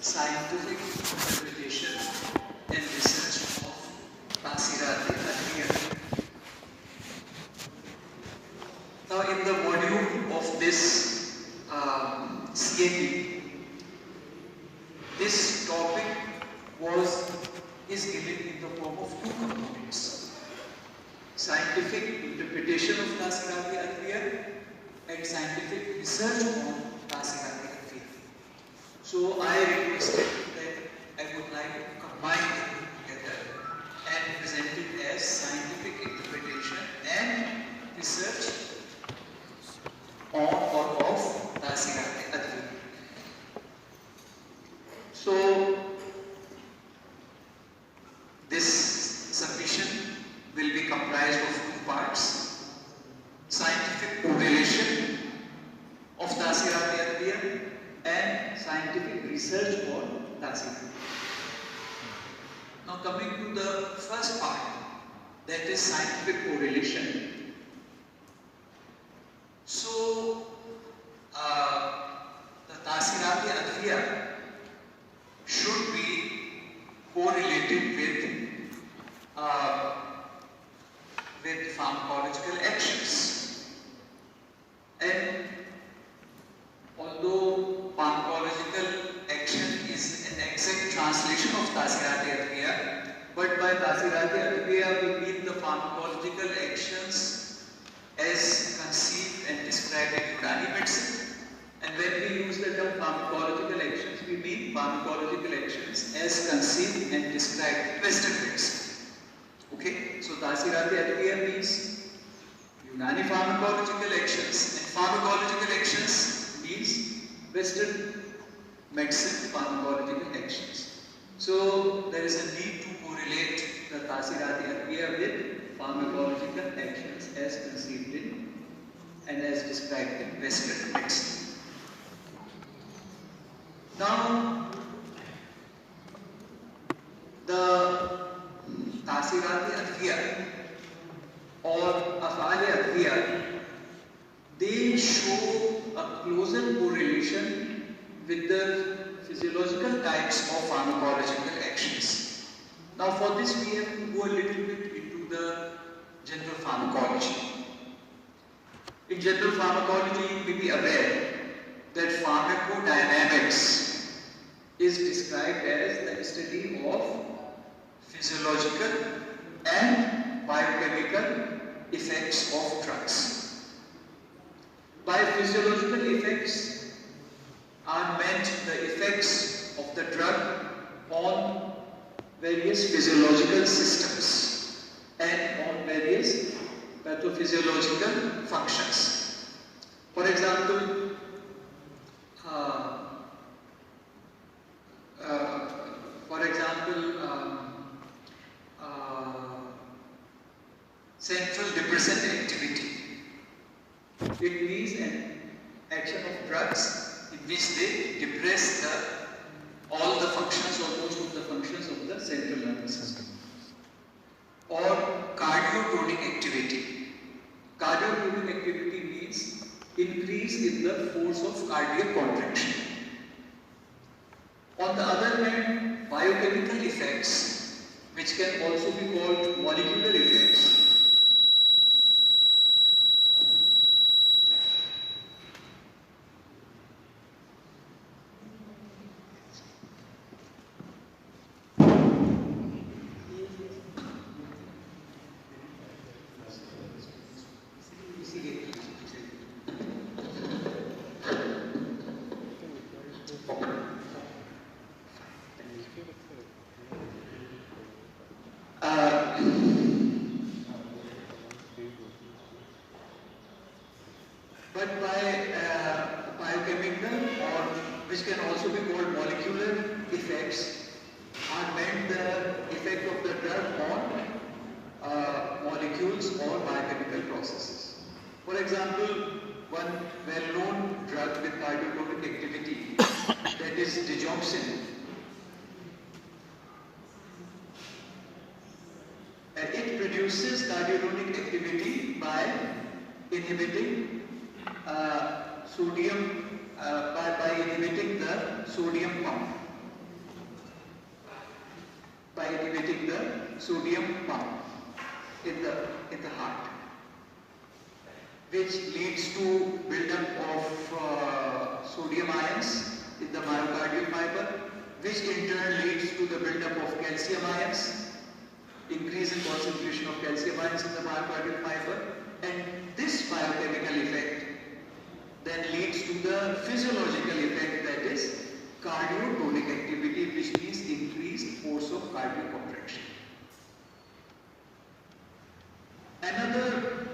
scientific interpretation and research of Tasirat al-Adwiyah. Now, in the module of this CAP, this topic is given in the form of two components: scientific interpretation of Tasirat al-Adwiyah and scientific research on Tasirat al-Adwiyah. So I requested that I would like to combine them together and present it as scientific interpretation and research on or of Tasirat al-Adwiyah. So this submission will be comprised of two parts: scientific correlation of Tasirat al-Adwiyah and scientific research on Tasirat. Now, coming to the first part, that is scientific correlation. So, the Tasirat al-Adwiyah should be correlated with pharmacological actions. And although pharmacological action is an exact translation of Tasirat al-Adwiyah, but by Tasirat al-Adwiyah we mean the pharmacological actions as conceived and described in Unani medicine. And when we use the term pharmacological actions, we mean pharmacological actions as conceived and described in Western medicine. Okay, so Tasirat al-Adwiyah means Unani pharmacological actions, and pharmacological actions means Western medicine pharmacological actions. So there is a need to correlate the Tasirat al-Adwiyah with pharmacological actions as conceived in and as described in Western medicine. Now, the Tasirat al-Adwiyah or Af'al al-Adwiyah, they show a closer correlation with the physiological types of pharmacological actions. Now, for this we have to go a little bit into the general pharmacology. In general pharmacology, you may be aware that pharmacodynamics is described as the study of physiological and biochemical effects of drugs. By physiological effects are meant the effects of the drug on various physiological systems and on various pathophysiological functions. For example, central depressant activity. It means an action of drugs in which they depress all the functions or most of the functions of the central nervous system. Or cardiotonic activity. Cardiotonic activity means increase in the force of cardiac contraction. On the other hand, biochemical effects, which can also be called molecular effects, but by biochemical, or which can also be called molecular effects, are meant the effect of the drug on molecules or biochemical processes. For example, one well-known drug with cardiotonic activity, that is digoxin. It produces cardiotonic activity by inhibiting sodium by inhibiting the sodium pump. activating the sodium pump in the heart, which leads to buildup of sodium ions in the myocardial fiber, which in turn leads to the buildup of calcium ions, increase in concentration of calcium ions in the myocardial fiber, and this biochemical effect then leads to the physiological effect, that is cardiotonic activity, which means increased force of cardiac contraction. Another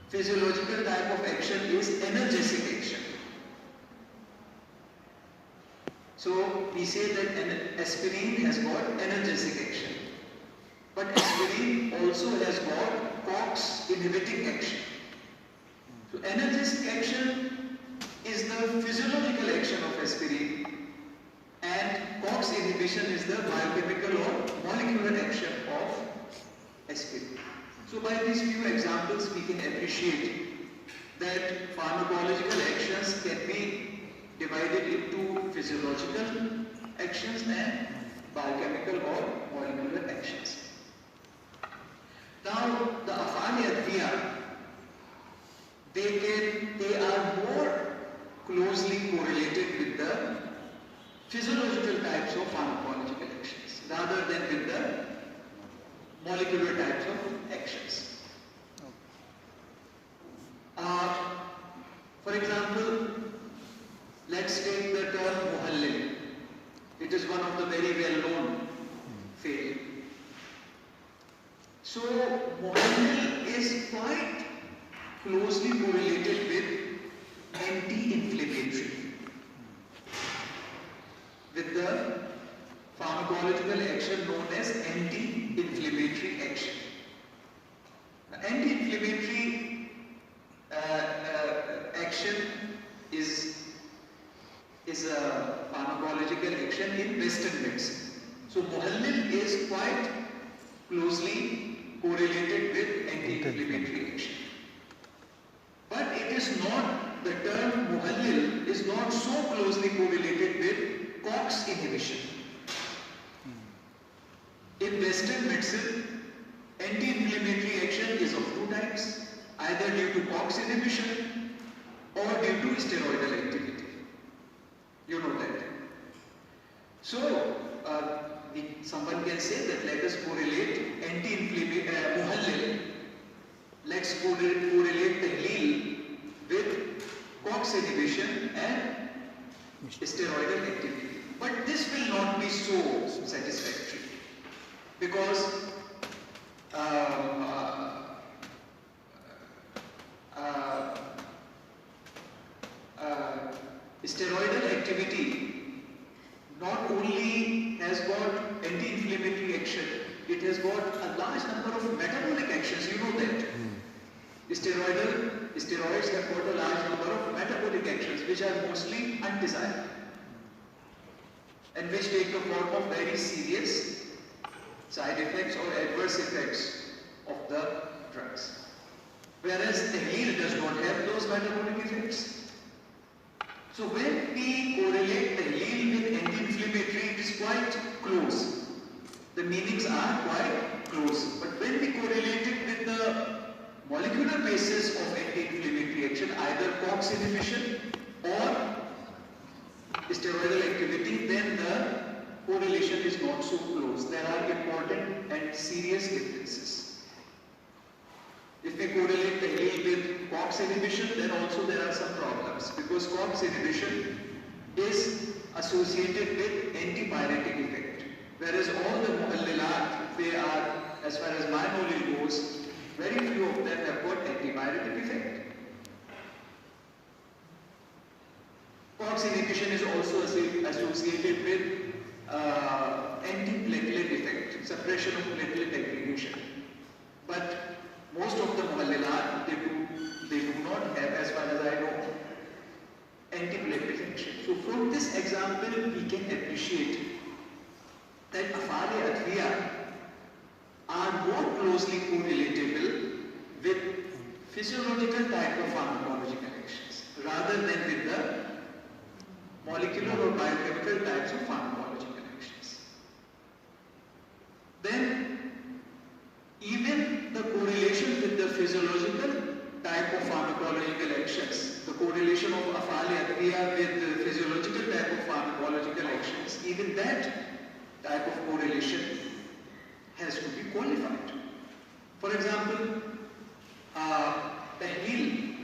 physiological type of action is energesic action. So we say that aspirin has got energesic action, but aspirin also has got COX inhibiting action. So energesic action is the physiological action of aspirin, and COX inhibition is the biochemical or molecular action of aspirin. So by these few examples we can appreciate that pharmacological actions can be divided into physiological actions and biochemical or molecular actions. Now the Afali-Adviya, they are more closely correlated with the physiological types of pharmacological actions rather than with the molecular types of actions. For example, let's take the term Muhallil. It is one of the very well-known field. So Muhallil is quite closely correlated with anti-inflammatory, with the pharmacological action known as anti-inflammatory action. Anti-inflammatory action is a pharmacological action in Western medicine. So Muhallil is quite closely correlated with anti-inflammatory action. But it is not, the term Muhallil is not so closely correlated with COX inhibition. In Western medicine, anti-inflammatory action is of two types, either due to COX inhibition or due to steroidal activity. You know that. So, someone can say that let us correlate anti-inflammatory Muhallil, let's correlate Tahleel with COX inhibition and steroidal activity. But this will not be so satisfactory, because steroidal activity not only has got anti-inflammatory action, it has got a large number of metabolic actions. You know that. Steroids have got a large number of metabolic actions which are mostly undesired and which take the form of very serious side effects or adverse effects of the drugs. Whereas Tahleel does not have those metabolic effects. So when we correlate Tahleel with anti-inflammatory, it is quite close. The meanings are quite close. But when we correlate it with the molecular basis of anti-inflammatory action, either COX inhibition or steroidal activity, then the correlation is not so close. There are important and serious differences. If we correlate Tahleel with COX inhibition, then also there are some problems, because COX inhibition is associated with antipyretic effect, whereas all the Muhallilat, they are, as far as my knowledge goes, very few of them have got antipyretic effect. COX inhibition is also associated with anti-platelet effect, suppression of platelet aggregation. But most of the Muhallilat, they do not have, as far as I know, anti-platelet action. So from this example, we can appreciate that Afali-Adviya are more closely correlatable with physiological type of pharmacological actions rather than with the molecular or biochemical types of pharmacological actions. even that type of correlation has to be qualified. For example, tahleel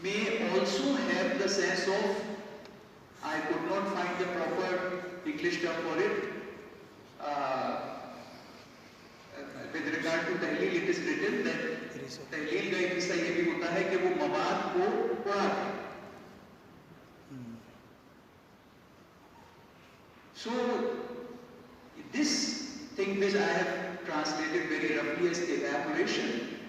may also have the sense of, I could not find the proper English term for it. With regard to tahleel, it is written that tahleel का एक हिस्सा ये भी होता है कि वो मवाद को उड़ा दे. So this thing which I have translated very roughly as evaporation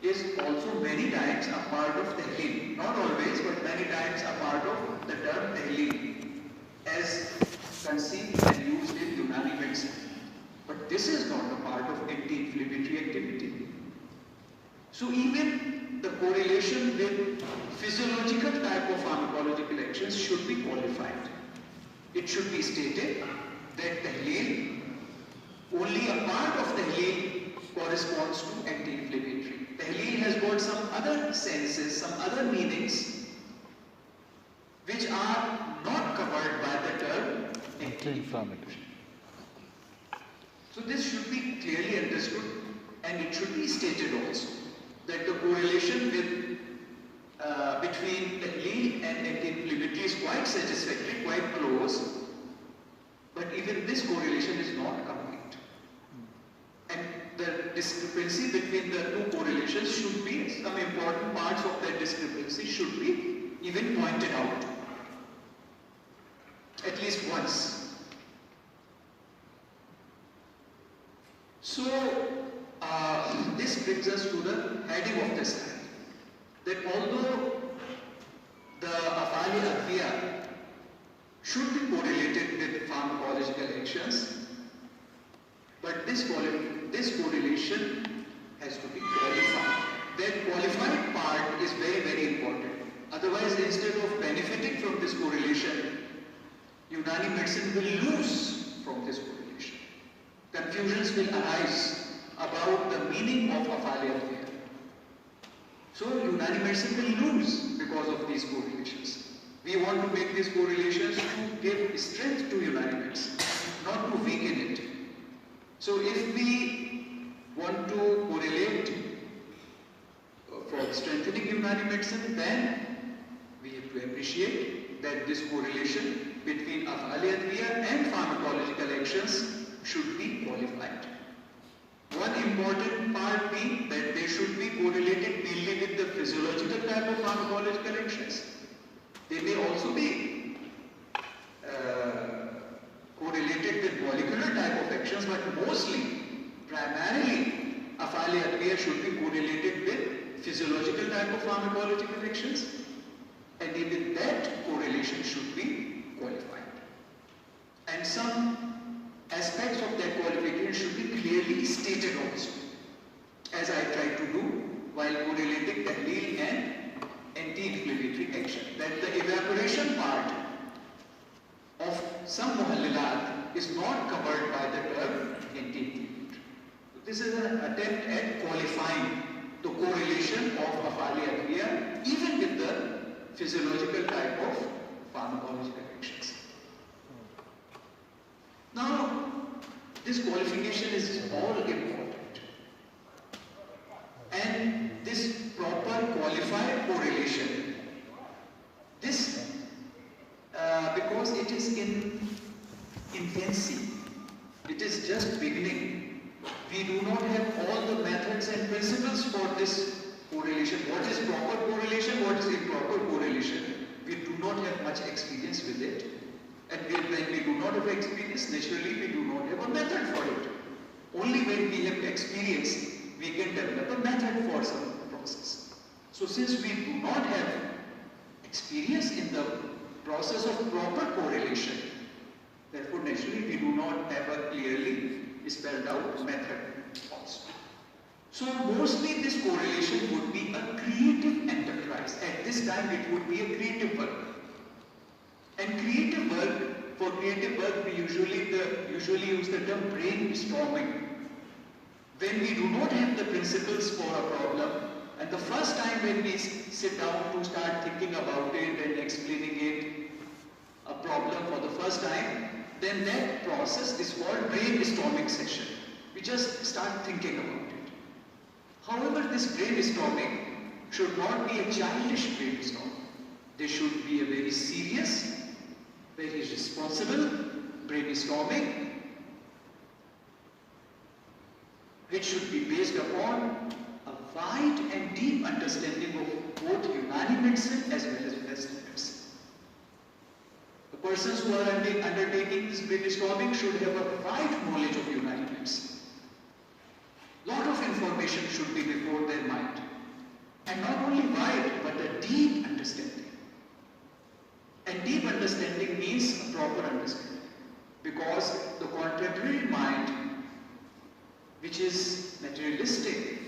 is also many times a part of tahleel. Not always, but many times a part of the term tahleel as conceived and used in Unani medicine. But this is not a part of anti-inflammatory activity. So even the correlation with physiological type of pharmacological actions should be qualified. It should be stated that tahleel, only a part of tahleel corresponds to anti-inflammatory. Tahleel has got some other senses, some other meanings which are not covered by the term anti-inflammatory. So this should be clearly understood, and it should be stated also that the correlation with between tahleel and anti-inflammatory is quite satisfactory, quite close, but even this correlation is not complete. And the discrepancy between the two correlations should be, some important parts of that discrepancy should be even pointed out, at least once. So, this brings us to the heading of this slide, that although the Af'ali Adwiya should be correlated with pharmacological actions, but this correlation has to be qualified. That qualified part is very, very important. Otherwise, instead of benefiting from this correlation, Unani medicine will lose from this correlation. Confusions will arise about the meaning of Af'ali Adwiya. So Unani medicine will lose because of these correlations. We want to make these correlations to give strength to Unani medicine, not to weaken it. So if we want to correlate for strengthening Unani medicine, then we have to appreciate that this correlation between Af'ali Adwiya and pharmacological actions should be qualified. One important part being that they should be correlated mainly with the physiological type of pharmacological actions. They may also be correlated with molecular type of actions, but mostly, primarily, Af'ali Adwiya should be correlated with physiological type of pharmacological actions, and even that correlation should be qualified. And some aspects of that qualification should be clearly stated also, as I tried to do while correlating tahleel and anti-inflammatory action. That the evaporation part of some muhallilat is not covered by the term anti-inflammatory. So this is an attempt at qualifying the correlation of Af'ali Adwiya even with the physiological type of pharmacological actions. Now, this qualification is all important, and this proper qualified correlation, this because it is in infancy, it is just beginning. We do not have all the methods and principles for this correlation. What is proper correlation? What is improper correlation? We do not have much experience with it. And when we do not have experience, naturally we do not have a method for it. Only when we have experience, we can develop a method for some process. So since we do not have experience in the process of proper correlation, therefore naturally we do not have a clearly spelled out method also. So mostly this correlation would be a creative enterprise. At this time it would be a creative work. And creative work, for creative work we usually use the term brainstorming. When we do not have the principles for a problem, and the first time when we sit down to start thinking about it and explaining it, a problem for the first time, then that process is called brainstorming session. We just start thinking about it. However, this brainstorming should not be a childish brainstorm. There should be a very serious, very responsible brainstorming, which should be based upon a wide and deep understanding of both Unani medicine as well as Western medicine. The persons who are undertaking this brainstorming should have a wide knowledge of Unani medicine. Lot of information should be before their mind. And not only wide, but a deep understanding. And deep understanding means a proper understanding. Because the contemporary mind, which is materialistic,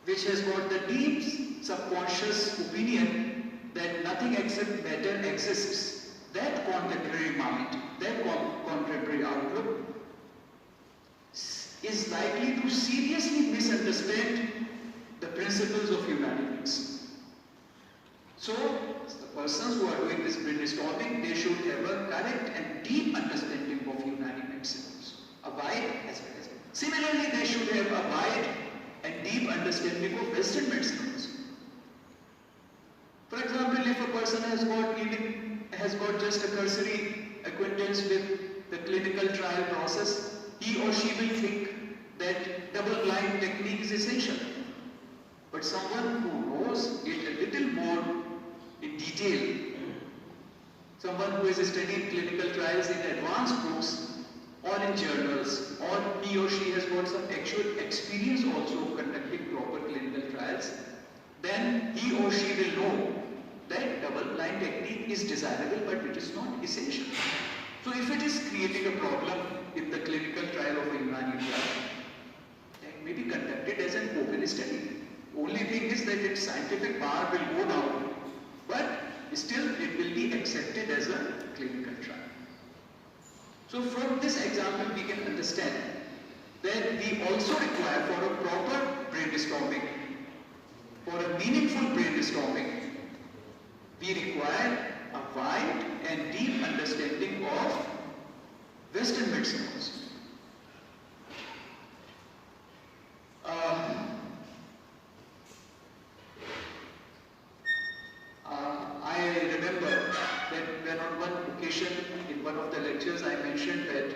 which has got the deep subconscious opinion that nothing except matter exists, that contemporary mind, that contemporary outlook is likely to seriously misunderstand the principles of Unani medicine. So, the persons who are doing this brainstorming, they should have a correct and deep understanding of Unani medicine also. A wide as well as. Similarly, they should have a wide and deep understanding of Western medicine also. For example, if a person has got just a cursory acquaintance with the clinical trial process, he or she will think that double-blind technique is essential. But someone who knows it a little more in detail, someone who has studied clinical trials in advanced books or in journals, or he or she has got some actual experience also of conducting proper clinical trials, then he or she will know that double-blind technique is desirable, but it is not essential. So if it is creating a problem in the clinical trial of a Unani drug, that may be conducted as an open study. Only thing is that its scientific bar will go down, but still it will be accepted as a clinical trial. So from this example we can understand that we also require for a proper brainstorming, for a meaningful brainstorming, we require a wide and deep understanding of Western medicine also. I remember that when on one occasion in one of the lectures I mentioned that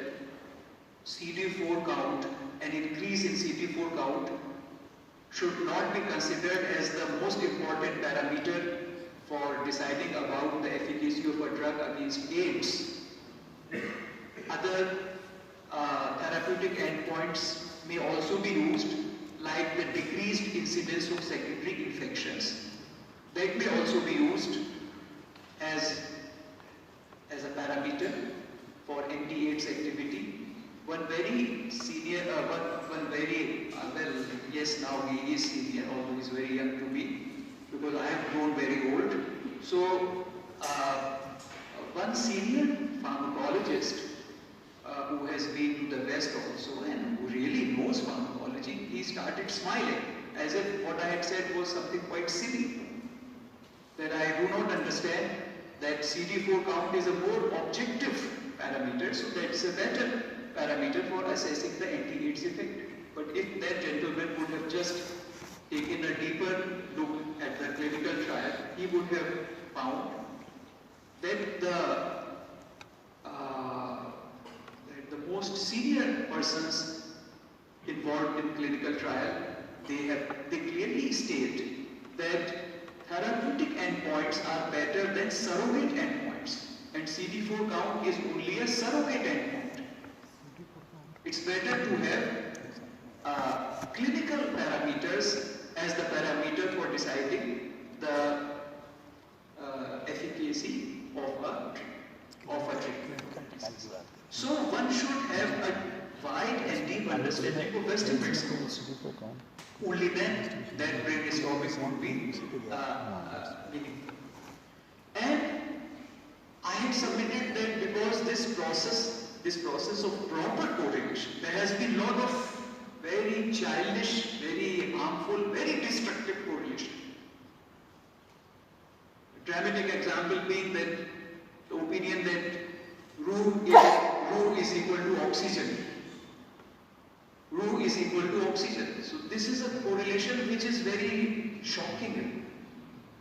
CD4 count, an increase in CD4 count should not be considered as the most important parameter for deciding about the efficacy of a drug against AIDS. Other therapeutic endpoints may also be used, like the decreased incidence of secondary infections. That may also be used as a parameter for anti-AIDS activity. One very senior, yes, now he is senior, although he is very young to me, because I have grown very old. So, one senior pharmacologist who has been to the West also and who really knows pharmacology, he started smiling as if what I had said was something quite silly. That I do not understand that CD4 count is a more objective parameter, so that's a better parameter for assessing the anti-AIDS effect. But if that gentleman would have just taken a deeper look at the clinical trial, he would have found that the most senior persons involved in clinical trial, they clearly state that therapeutic endpoints are better than surrogate endpoints, and CD4 count is only a surrogate endpoint. It's better to have clinical parameters as the parameter for deciding the efficacy of a treatment. So one should have a wide and deep understanding of Western medicine. Only then that brainstorming would be meaningful. And I had submitted that because this process of proper correlation, there has been a lot of very childish, very harmful, very destructive correlation. A dramatic example being that the opinion that room is equal to oxygen. Rho is equal to oxygen. So this is a correlation which is very shocking.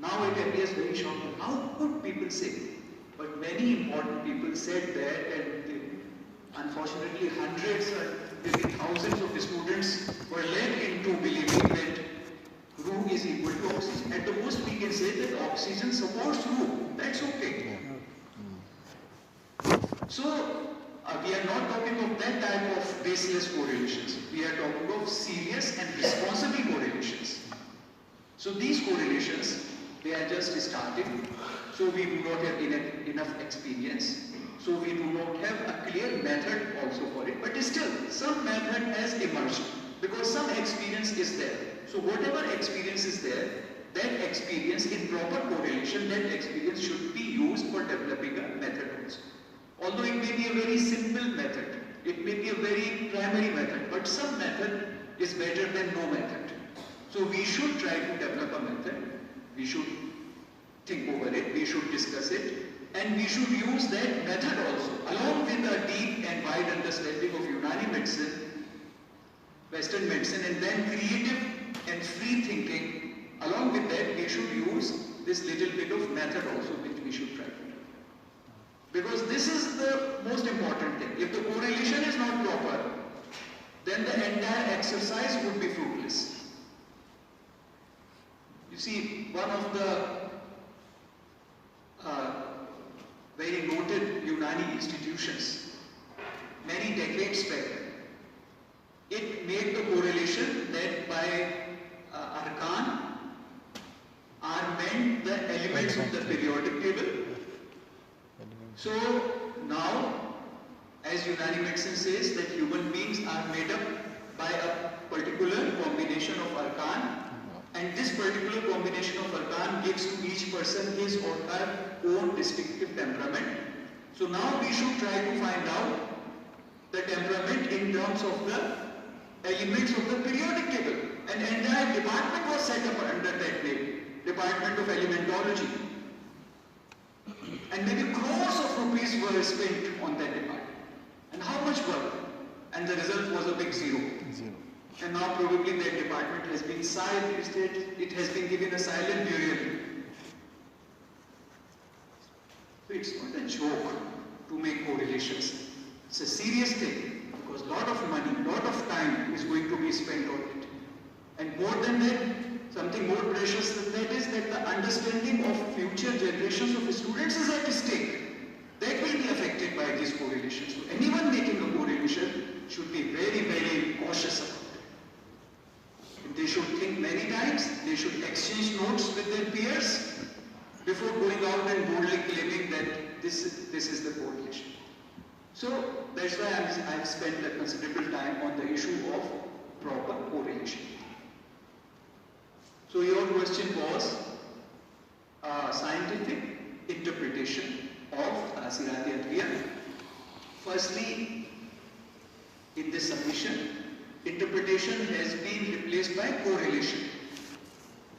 Now it appears very shocking. How could people say? But many important people said that, and unfortunately hundreds or maybe thousands of students were led into believing that Rho is equal to oxygen. At the most we can say that oxygen supports Rho. That's okay. So we are not talking of that type of baseless correlations. We are talking of serious and responsible correlations. So these correlations, they are just starting. So we do not have enough experience. So we do not have a clear method also for it. But still, some method has emerged because some experience is there. So whatever experience is there, that experience in proper correlation, that experience should be used for developing a method also. Although it may be a very simple method, it may be a very primary method, but some method is better than no method. So we should try to develop a method, we should think over it, we should discuss it, and we should use that method also, along with a deep and wide understanding of Unani medicine, Western medicine, and then creative and free thinking. Along with that, we should use this little bit of method also, which we should try to do. Because this is the most important thing. If the correlation is not proper, then the entire exercise would be fruitless. You see, one of the very noted Unani institutions, many decades back, it made the correlation that by arkan are meant the elements of the periodic table. So now, as Unani medicine says, that human beings are made up by a particular combination of arkan, and this particular combination of arkan gives to each person his or her own distinctive temperament. So now we should try to find out the temperament in terms of the elements of the periodic table. An entire department was set up under that name, Department of Elementology. And maybe crores of rupees were spent on that department. And how much work? And the result was a big zero. And now probably that department has been it has been given a silent burial. So it's not a joke to make correlations. It's a serious thing because a lot of money, lot of time is going to be spent on it. And more than that, something more precious than that is that the understanding of future generations of students is at stake. That will be affected by these correlations. So anyone making a correlation should be very, very cautious about it. They should think many times, they should exchange notes with their peers before going out and boldly claiming that this is the correlation. So that's why I've spent a considerable time on the issue of proper correlation. So your question was scientific interpretation of Tasirati Adviya. Firstly, in this submission, interpretation has been replaced by correlation.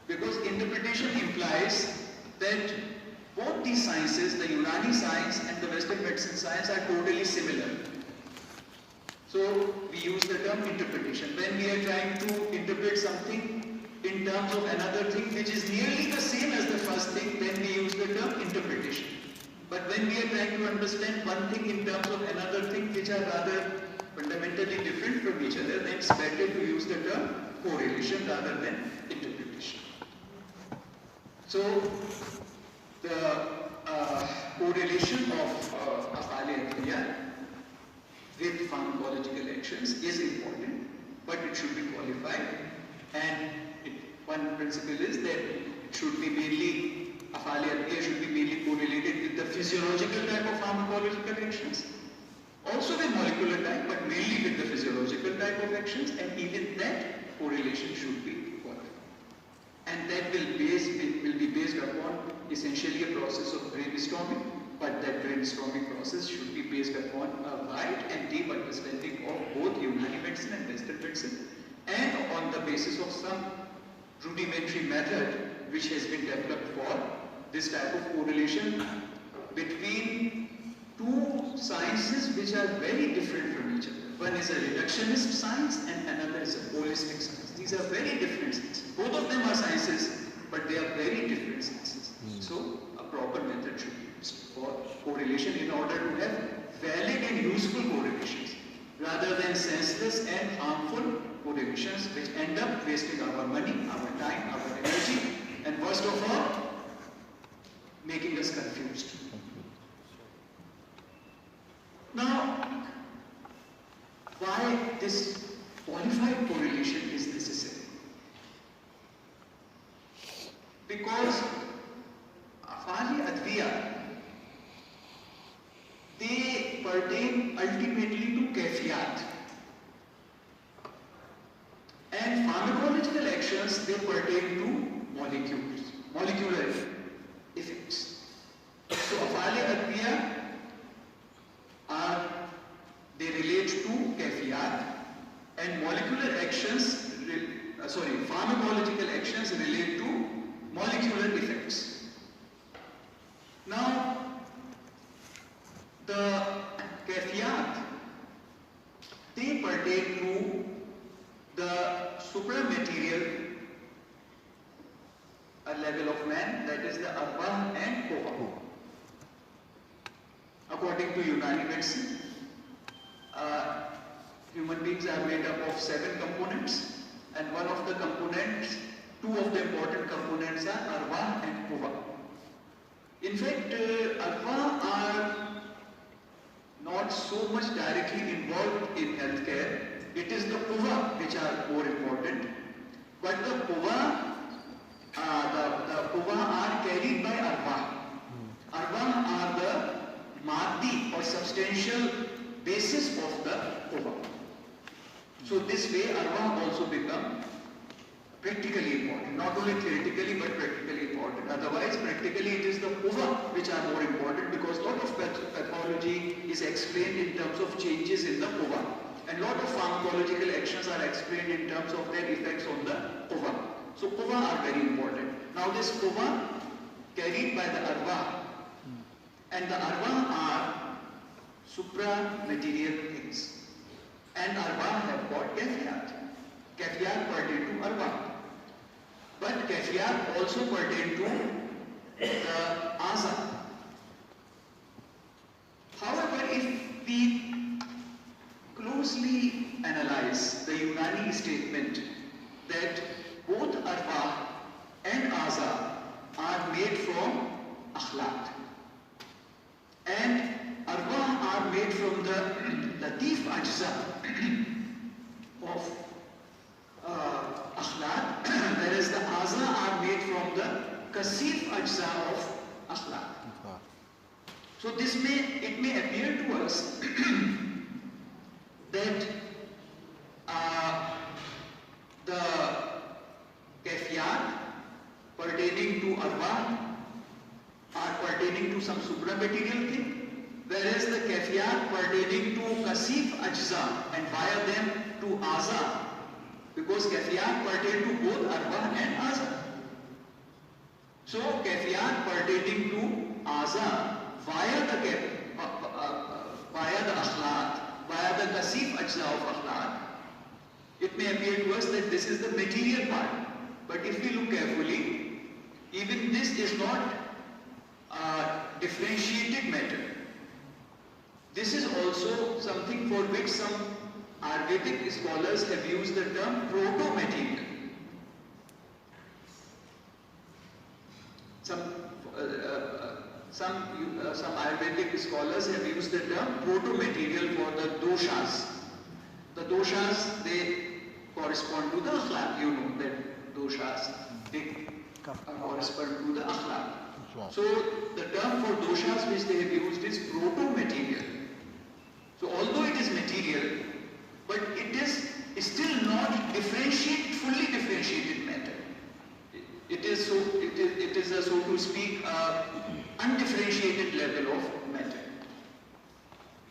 Because interpretation implies that both these sciences, the Unani science and the Western medicine science, are totally similar. So we use the term interpretation. When we are trying to interpret something in terms of another thing which is nearly the same as the first thing, then we use the term interpretation. But when we are trying to understand one thing in terms of another thing which are rather fundamentally different from each other, then it's better to use the term correlation rather than interpretation. So the correlation of Afali Adviya with pharmacological actions is important, but it should be qualified, and one principle is that it should be mainly, Afali Adviya should be mainly correlated with the physiological type of pharmacological actions, also with molecular type, but mainly with the physiological type of actions, and even that correlation should be qualified. And that will be based upon essentially a process of brainstorming, but that brainstorming process should be based upon a wide and deep understanding of both Unani medicine and Western medicine, and on the basis of some rudimentary method which has been developed for this type of correlation between two sciences which are very different from each other. One is a reductionist science and another is a holistic science. These are very different sciences. Both of them are sciences, but they are very different sciences. So a proper method should be used for correlation in order to have valid and useful correlations, rather than senseless and harmful correlations which end up wasting our money, our time, our energy, and worst of all, making us confused. Now, why this qualified correlation is necessary? Because Afali Adviya, they pertain ultimately to kafiyat, and pharmacological actions, they pertain to molecules, molecular effects. So Afali Adviya they relate to kafiyat, and molecular actions, pharmacological actions relate to molecular effects. Now, the kafiyat, they pertain to the supramaterial level of man, that is the arwah and koha. According to Unani medicine, human beings are made up of 7 components, and one of the components, 2 of the important components are arwah and koha. In fact, arwah are not so much directly involved in healthcare. It is the koha which are more important, but the koha are carried by arwah. Arwah are the maddi or substantial basis of the koha. So this way arwah also become practically important, not only theoretically but practically important. Otherwise, practically it is the koha which are more important, because a lot of pathology is explained in terms of changes in the koha, and lot of pharmacological actions are explained in terms of their effects on the koha. So koha are very important. Now this koha carried by the arwah, and the arwah are supra-material things, and arwah have got kafiyat. Kafiyat pertain to arwah, but kafiyat also pertain to the aza. However, if we closely analyze the Unani statement that both arwah and aza are made from akhlaq, and arwah are made from the latif ajza of akhlaq, whereas the aza are made from the kasif ajza of akhlaq. So it may appear to us that the kafiyat pertaining to arwah are pertaining to some supramaterial thing, whereas the kafiyat pertaining to kasif ajza and via them to aza, because kafiyat pertain to both arwah and aza. So kafiyat pertaining to aza via the akhlaq, via the kasif ajza of akhlaq, it may appear to us that this is the material part. But if we look carefully, even this is not a differentiated matter. This is also something for which some Ayurvedic scholars have used the term proto-material. Some Ayurvedic scholars have used the term proto-material for the doshas. The doshas, they correspond to the akhlaq. You know that doshas, they correspond to the akhlaq. So the term for doshas which they have used is proto-material. So although it is material, but it is still not fully differentiated matter. It is a, so to speak, undifferentiated level of matter.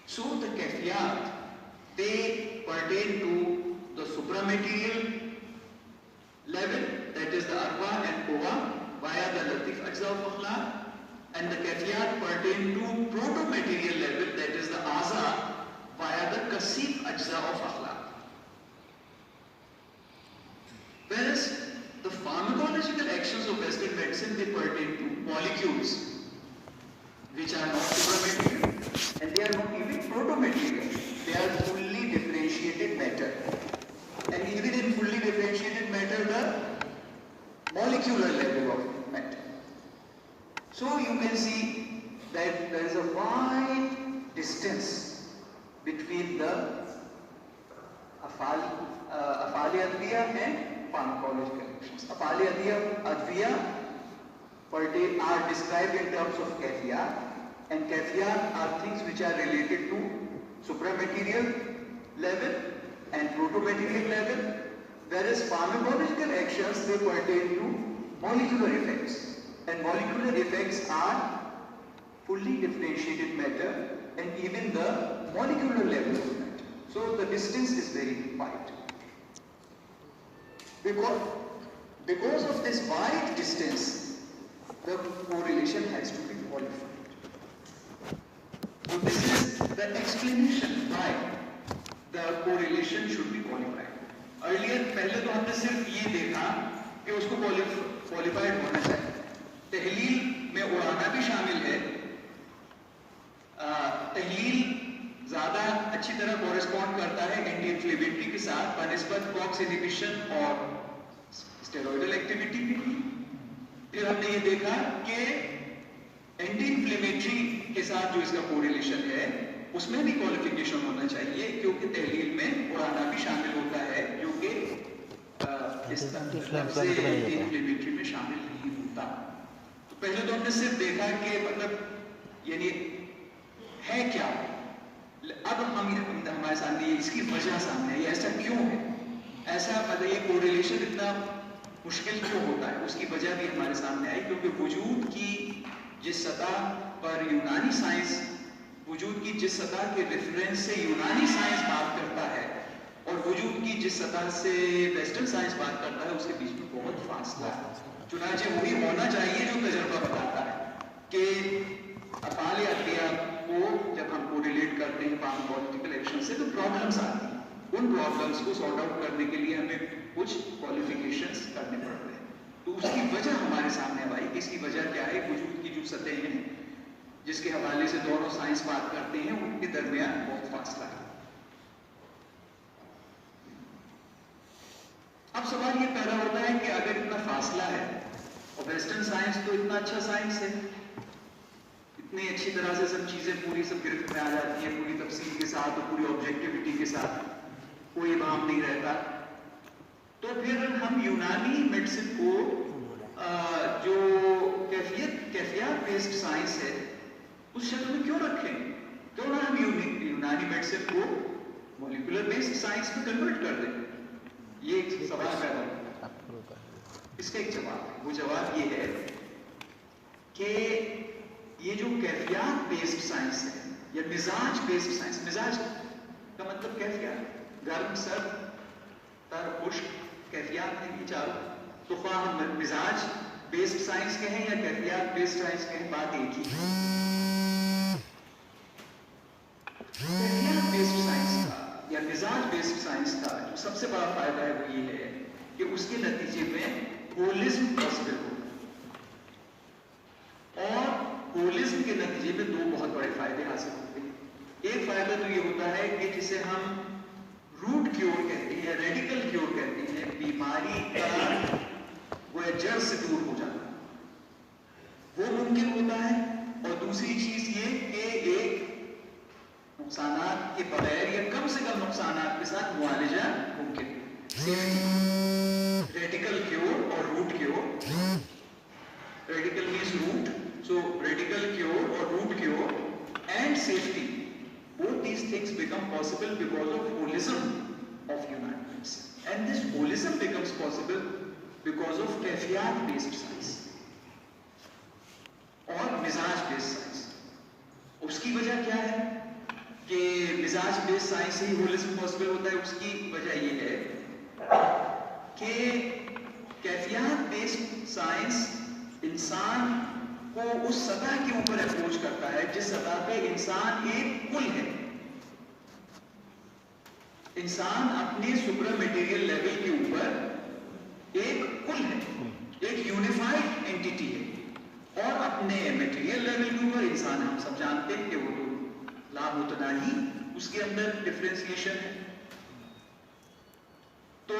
So the kafiyat, they pertain to the supramaterial level, that is the arwah and koha, via the latif ajza of akhlaq, and the kafiyat pertain to proto-material level, that is the aza, via the kasif ajza of akhlaq. Whereas the pharmacological actions of Western medicine, they pertain to molecules which are not supramaterial and they are not even proto-material. They are fully differentiated matter. And even in fully differentiated matter, the molecular level of matter. So you can see that there is a wide distance between the afali adviya and pharmacological actions. Afali adviya are described in terms of kafiyat, and kafiyat are things which are related to supramaterial level and protomaterial level, whereas pharmacological actions, they pertain to molecular effects, and molecular effects are fully differentiated matter and even the molecular level of matter. So the distance is very wide. Because of this wide distance, the correlation has to be qualified. So this is the explanation why the correlation should be qualified. Earlier, पहले तो हमने सिर्फ ये देखा कि उसको qualified होना चाहिए. तहलील में उड़ाना भी शामिल है. तहलील ज़्यादा अच्छी तरह correspond करता है एंटी-इंफ्लेमेटरी के साथ बनिस्बत कॉक्स इनहिबिशन और स्टेरॉइडल एक्टिविटी की. फिर हमने ये देखा कि एंटी-इंफ्लेमेटरी के साथ जो इसका कोरिलेशन है उसमें भी क्वालिफिकेशन होना चाहिए, क्योंकि तहलील में उड़ाना भी शामिल होता है जो कि इस एंटी-इंफ्लेमेटरी में शामिल नहीं होता. तो पहले तो हमने सिर्फ देखा कि मतलब यानी है क्या. अब हमारे सामने इसकी वजह सामने है, ऐसा क्यों है, ऐसा मतलब ये कोरिलेशन इतना मुश्किल क्यों होता है, उसकी वजह भी हमारे सामने आई. क्योंकि वजूद की जिस सतह पर यूनानी साइंस, वजूद की जिस सतह के रेफरेंस से यूनानी साइंस बात करता है और वजूद की जिस सतह से वेस्टर्न साइंस बात करता है, उसके बीच में बहुत फासला है. चुनांचे वही होना चाहिए जो तजर्बा बताता है कि अफाल अदविया को जब हम कोरिलेट करते हैं फार्माकोलॉजिकल एक्शन से तो प्रॉब्लम्स आती हैं. उन प्रॉब्लम्स को सॉर्ट आउट करने के लिए हमें कुछ क्वालिफिकेशंस करने पड़ते हैं. तो उसकी वजह हमारे सामने आई कि इसकी वजह क्या है. वजूद की जो सतह हैं जिसके हवाले से दोनों साइंस बात करते हैं, उनके दरमियान बहुत फासला है. अब सवाल ये पैदा होता है कि अगर इतना फासला है और वेस्टर्न साइंस तो इतना अच्छा साइंस है, इतनी अच्छी तरह से सब चीजें पूरी सब गिरफ्त में आ जाती हैं, पूरी तफसील के साथ और पूरी ऑब्जेक्टिविटी के साथ, कोई भाव नहीं रहता, तो फिर हम यूनानी मेडिसिन को जो कैफियत बेस्ड साइंस है उस शक्ल में क्यों रखें. क्यों ना हम यूनानी मेडिसिन को मॉलिक्यूलर बेस्ड साइंस में कन्वर्ट कर दें. ये एक सवाल पैदा होता है. इसका एक जवाब है. वो जवाब ये है कि ये जो कैफियत बेस्ड साइंस है या मिजाज बेस्ड साइंस, मिजाज का मतलब कैफियत, गर्म सर्द तर खुश्क कैफियत है ये चारों. तो हम मिजाज बेस्ड साइंस के हैं या कैफियत बेस्ड साइंस के हैं, बात एक ही है. कैफियत बेस्ड साइंस का या मिजाज बेस्ड साइंस का जो सबसे बड़ा फायदा है वो ये है कि उसके नतीजे में होलिज्म पॉसिबल हो. और होलिज्म के नतीजे में दो बहुत बड़े फायदे हासिल होते हैं. एक फायदा तो ये होता है कि जिसे हम रूट क्योर कहते हैं या रेडिकल क्योर कहते हैं, बीमारी का वो जड़ से दूर हो जाना, वो मुमकिन होता है. और दूसरी चीज ये कि एक नुकसानात के बगैर या कम से कम नुकसानात के साथ मुआवजा मुमकिन. रेडिकल क्योर और root cure, radical means root, so radical cure or root cure and safety, both these things become possible because of holism of human medicine. And this holism becomes possible because of कैफियत based science और मिजाज based science. उसकी वजह क्या है कि मिजाज based science से ही होलिज्म पॉसिबल होता है. उसकी वजह ये है कि कैफियत बेस्ड साइंस इंसान کو اس سطح کے اوپر اپروچ کرتا ہے جس سطح پہ انسان ایک کل ہے. انسان اپنے سپر میٹیریل لیول کے اوپر ایک کل ہے, ایک یونیفائڈ اینٹی ہے, اور اپنے میٹیریل لیول کے اوپر انسان ہم سب جانتے ہیں کہ وہ تو لامتناہی اس کے اندر ڈفرینسیشن ہے. تو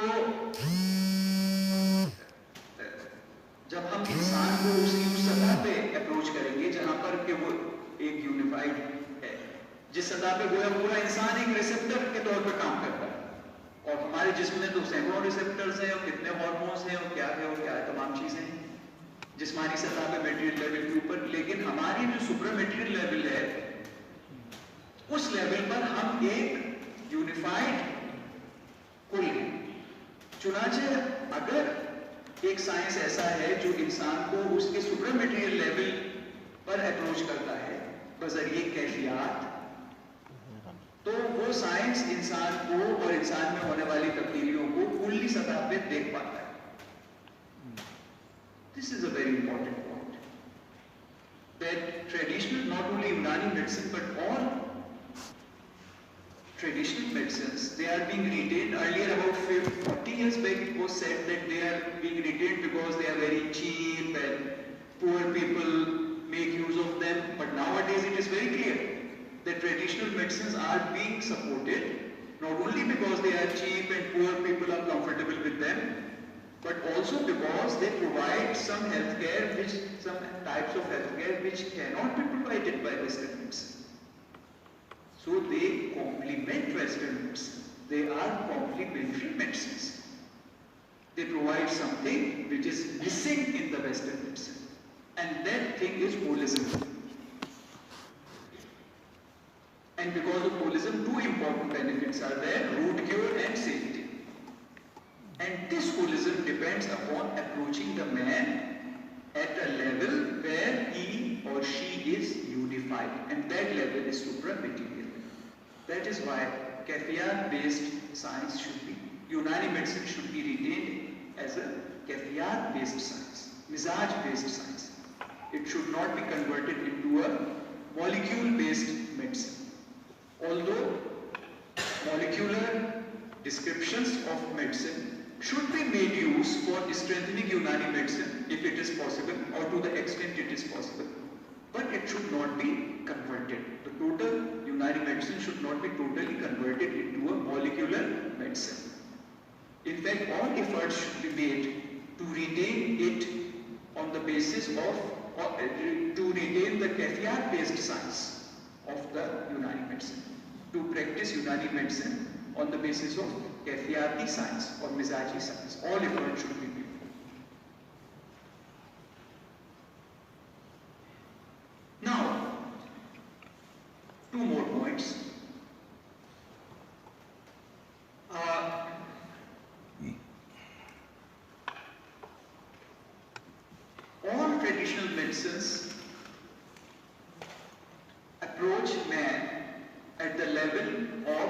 جب ہم انسان کو اس کی سطح پہ اپروچ کریں گے جہاں پر کہ وہ ایک یونیفائڈ ہے, جس سطح پہ گویا پورا انسان ایک ریسپٹر کے طور پر کام کرتا ہے, اور ہمارے جسم میں تو سینکڑوں ریسپٹرز ہیں اور کتنے ہارمونز ہیں اور کیا ہے تمام چیزیں ہیں جسمانی سطح پہ میٹیریل لیول کے اوپر. لیکن ہماری جو سپر میٹیریل لیول ہے اس لیول پر ہم ایک یونیفائڈ کل ہیں. چنانچہ اگر ایک سائنس ایسا ہے جو انسان کو اس کے سپر میٹیریل لیول پر اپروچ کرتا ہے بذریعہ کیفیات, تو وہ سائنس انسان کو اور انسان میں ہونے والی تبدیلیوں کو کلی سطح پہ دیکھ پاتا ہے. This is a very important point. That traditional, not only Unani medicine, but all traditional medicines, they are being retained. Earlier, about 40 years back, it was said that they are being retained because they are very cheap and poor people make use of them. But nowadays, it is very clear that traditional medicines are being supported not only because they are cheap and poor people are comfortable with them, but also because they provide some types of healthcare which cannot be provided by Western medicine. So they complement Western medicine. They are complementary medicines. They provide something which is missing in the Western medicine, and that thing is holism. And because of holism, two important benefits are there: root cure and safety. And this holism depends upon approaching the man at a level where he or she is unified, and that level is supramaterial. That is why Kafiyat-based science should be, Unani medicine should be retained as a Kafiyat-based science, Mizaj-based science. It should not be converted into a molecule-based medicine. Although molecular descriptions of medicine should be made use for strengthening Unani medicine if it is possible, or to the extent it is possible, but it should not be converted. The total Unani medicine should not be totally converted into a molecular medicine. In fact, all efforts should be made to retain it on the basis of, to retain the Kafiyat-based science of the Unani medicine, to practice Unani medicine on the basis of Kafiyati science or Mizaji science. All efforts should be made. Now, two more points. All traditional medicines approach man at the level of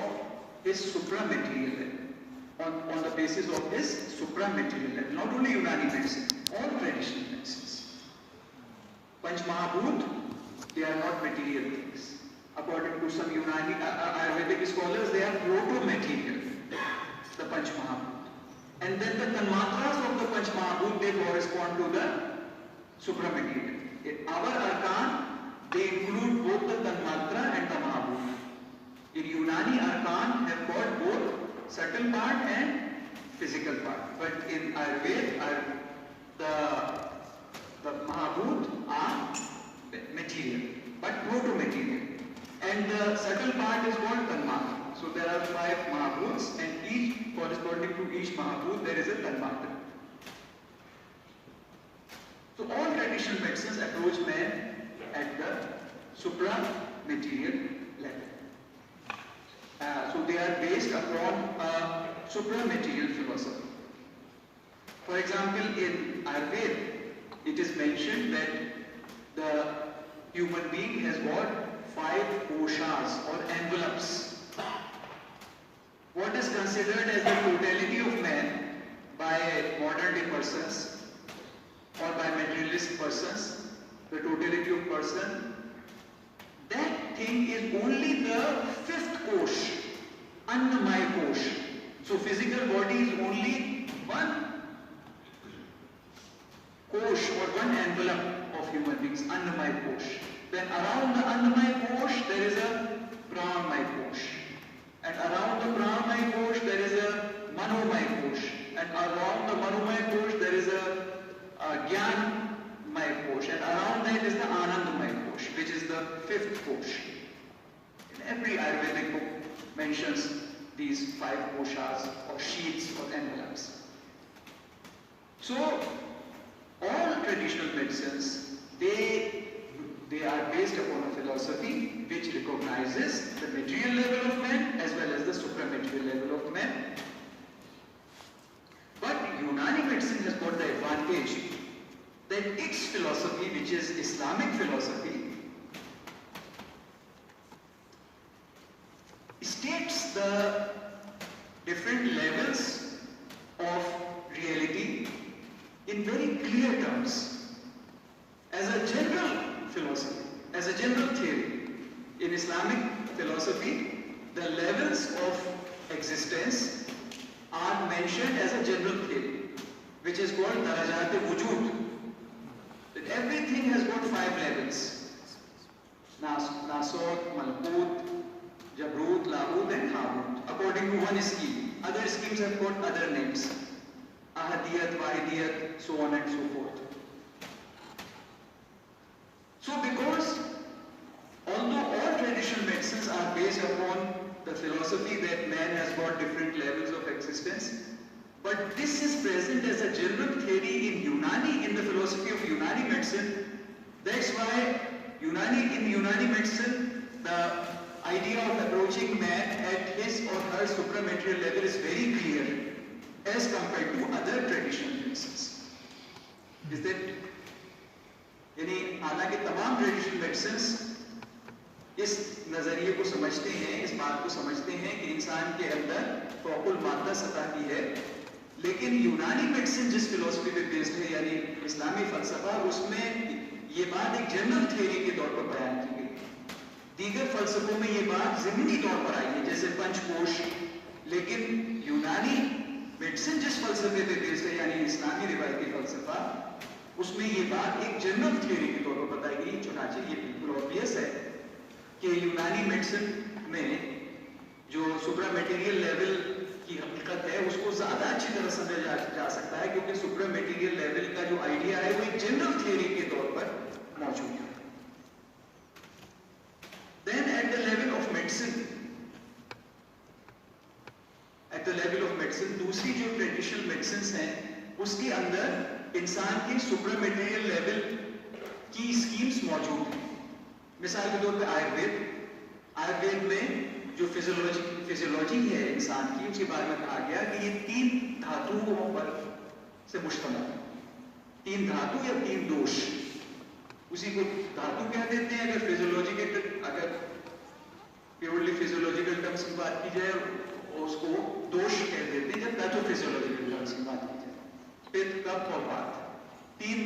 his supramaterial level, on the basis of his supramaterial level. Not only Unani medicine, all traditional medicines. Panch Mahabhut, they are not material things. According to some Unani Ayurvedic scholars, they are proto-material, the Panch Mahabhut. And then the Tanmatras of the Panch Mahabhut, they correspond to the supramaterial. In our Arkan, they include both the Tanmatra and the Mahabhut. In Unani, Arkan have got both subtle part and physical part. But in Ayurveda, the Mahabhut are material, but proto-material. And the subtle part is called Tanmatra. So there are 5 Mahabhuts, and each, corresponding to each Mahabhut, there is a Tanmatra. So all traditional medicines approach man at the supra-material level. So they are based upon a supra-material philosophy. For example, in Ayurveda, it is mentioned that the human being has got 5 koshas or envelopes. What is considered as the totality of man by modern day persons or by materialist persons, the totality of person, that thing is only the fifth kosh, Annamaya kosh. So physical body is only one kosh or one envelope of human beings, Annamaya kosh. Then around the Annamaya kosh there is a Pranamaya kosh. And around the Pranamaya kosh there is a Manomaya kosh. And around the Manomaya kosh there is a Gyanmaya kosh. And around that is the Anandamaya kosh, which is the fifth kosh. In every Ayurvedic book mentions these 5 koshas or sheets or envelopes. So all traditional medicines, they are based upon a philosophy which recognizes the material level of man as well as the supramaterial level of man. But Unani medicine has got the advantage that its philosophy, which is Islamic philosophy, states the different levels of reality in very clear terms. As a general philosophy, as a general theory, in Islamic philosophy, the levels of existence are mentioned as a general theory, which is called Darajat-e-Wujud. That everything has got 5 levels: Nasut, Malkut, Jabrut, Lahut and Harut, according to one scheme. Other schemes have got other names: Ahadiyat, Wahidiyat, so on and so forth. So because although all traditional medicines are based upon the philosophy that man has got different levels of existence, but this is present as a general theory in Unani, in the philosophy of Unani medicine. That's why in Unani medicine, the idea of approaching man at his or her supramaterial level is very clear as compared to other traditional medicines. Is that यानी हालांकि तमाम traditional medicines इस नजरिए को समझते हैं, इस बात को समझते हैं कि इंसान के अंदर फौकुल मादा सतह की है, लेकिन यूनानी मेडिसिन जिस फिलॉसफी पे बेस्ड है यानी इस्लामी फलसफा, उसमें ये बात एक जनरल थ्योरी के तौर पर बयान की गई। दीगर फलसफों में ये बात ज़मीनी तौर पर आई है, जैसे पंचकोश, लेकिन यूनानी मेडिसिन जिस फलसफे पे बेस्ड है यानी इस्लामी रिवायती फलसफा, उसमें ये बात एक जनरल थ्योरी के तौर पर बताई गई। चुनाचे ये बिल्कुल ऑब्वियस है कि यूनानी मेडिसिन में जो सुप्रा मटेरियल लेवल की हकीकत है उसको ज़्यादा अच्छी तरह समझा जा सकता है, क्योंकि सुप्रा मटेरियल लेवल का जो आइडिया है वो एक जनरल थ्योरी के तौर पर मौजूद है। Then at the level of medicine, दूसरी जो ट्रेडिशनल मेडिसिन हैं उसके अंदर इंसान के सुप्रामेटेरियल लेवल की स्कीम्स मौजूद हैं। मिसाल के तौर पे आयुर्वेद में जो फिजियोलॉजी है इंसान की, उसके बारे में कहा गया कि ये 3 धातुओं पर से मुश्तमिल है। 3 धातु या 3 दोष, उसी को धातु कह देते हैं अगर प्योरली फिजियोलॉजिकल टर्म्स की बात की जाए, उसको दोष कह देते हैं जब पैथोफिजियोलॉजिकल टर्म्स की बात की जाए। पित्त, कफ और वात, 3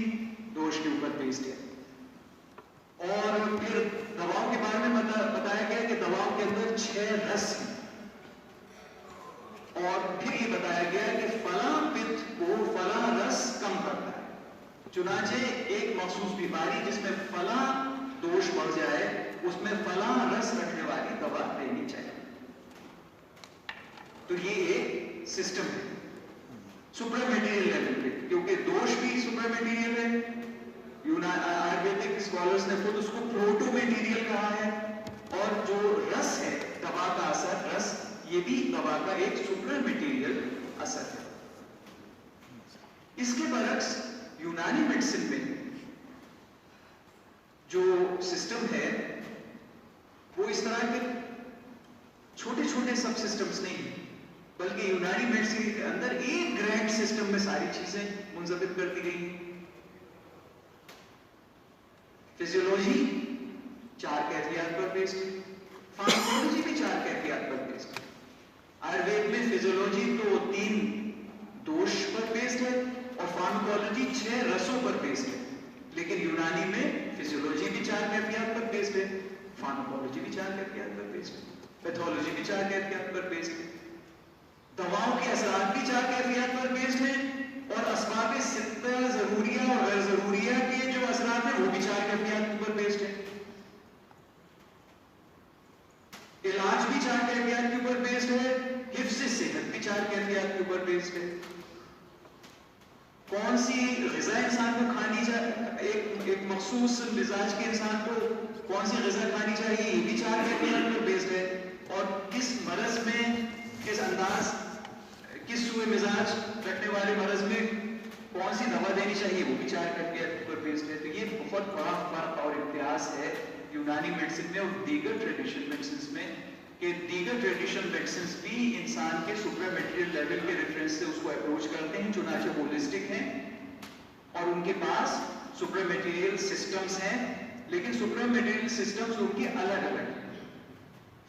दोष के ऊपर बेस्ड है। और फिर दवाओं के बारे में बताया गया कि दवाओं के अंदर 6 रस हैं, और फिर ये बताया गया कि फला पित्त को फला रस कम करता है। चुनाचे एक मखसूस बीमारी जिसमें फला दोष बढ़ जाए उसमें फला रस रखने वाली दवा लेनी चाहिए। तो ये एक सिस्टम है सुप्रामेटेरियल लेवल पे, क्योंकि दोष भी सुप्रामेटेरियल है। आयुर्वेदिक स्कॉलर्स ने खुद उसको प्रोटोमेटेरियल कहा है, और जो रस है दवा का असर, रस, ये भी दवा का एक सुप्रामेटेरियल असर है। इसके बरक्स यूनानी मेडिसिन में जो सिस्टम है वो इस तरह के छोटे छोटे सब सिस्टम्स नहीं है, बल्कि यूनानी मेडिसिन के अंदर एक ग्रैंड सिस्टम में सारी चीजें मुंजबित कर दी गई हैं। फिजियोलॉजी 4 कैफियत पर बेस्ड है, फार्माकोलॉजी भी 4 कैफियत पर बेस्ड है। आयुर्वेद में फिजियोलॉजी तो 3 दोष पर बेस्ड है और फार्माकोलॉजी 6 रसों पर बेस्ड है, लेकिन यूनानी में چار کیفیات پر بیسڈ ہے, فارماکولوجی بھی چار کیفیات پر بیسڈ ہے, پیتھولوجی بھی چار کیفیات پر بیسڈ ہے, دواؤں کے اثرات بھی چار کیفیات پر بیسڈ ہیں, اور اسباب ستہ ضروریہ اور غیر ضروریہ کے جو اثرات ہیں وہ بھی چار کیفیات پر بیسڈ ہیں, علاج بھی چار کیفیات کے اوپر بیسڈ ہے, حفظ صحت بھی چار کیفیات کے اوپر بیسڈ ہے, کون سی غذا انسان کو کھانی چاہیے, ایک مخصوص مزاج کے انسان کو کون سی غذا کھانی چاہیے یہ بھی چار کیفیات پر بیسڈ ہے, اور کس مرض میں کس انداز کس سوء مزاج رکھنے والے مرض میں کون سی دوا دینی چاہیے وہ بھی چار کیفیات پر بیسڈ ہے. تو یہ بہت بڑا فرق اور امتیاز ہے یونانی میڈیسن میں اور دیگر ٹریڈیشنل میڈیسنز میں, کہ دیگر ٹریڈیشنل میڈیسنز بھی انسان کے سپر میٹیریل لیول کے ریفرنس سے اس کو اپروچ کرتے ہیں, چنانچہ ہولسٹک ہیں اور ان کے پاس سپر میٹیریل سسٹمز ہیں, لیکن سپر میٹیریل سسٹمز ان کے الگ الگ ہیں,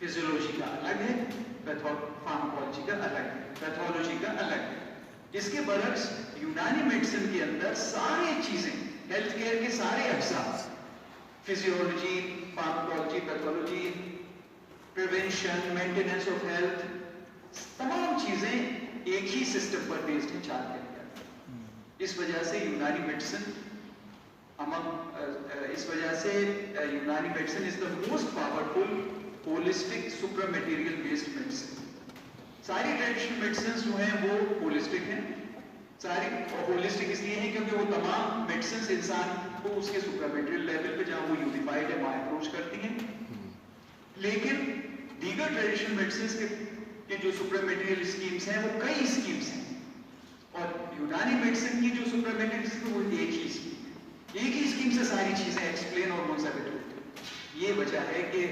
فزیولوجی کا الگ ہے, فارماکولوجی کا الگ ہے, پیتھولوجی کا الگ ہے. اس کے برعکس یونانی میڈیسن کے اندر ساری چیزیں, ہیلتھ کیئر کے سارے اجزاء, physiology, pharmacology, pathology, prevention, maintenance of health, تمام چیزیں ایک ہی سسٹم پر بیسڈ ہیں, چار کیفیات. اس وجہ سے یونانی میڈیسن اس وجہ سے یونانی medicine is the most powerful holistic super material based medicine. ساری ٹریڈیشنل میڈیسنز جو ہیں وہ ہولسٹک ہیں, ساری ہولسٹک اس لیے ہیں کیونکہ وہ تمام میڈیسنز انسان کو اس کے سپر میٹیریل لیول پہ جہاں وہ یونیفائڈ ہے وہاں اپروچ کرتی ہیں, لیکن دیگر ٹریڈیشنل میڈیسنز کے جو سپر میٹیریل اسکیمز ہیں وہ کئی اسکیمز ہیں, اور یونانی میڈیسن کی جو سپر میٹیریل ہیں وہ ایک ہی اسکیم ہے, ایک ہی اسکیم سے ساری چیزیں ایکسپلین اور منضبط ہوتی ہیں. یہ وجہ ہے کہ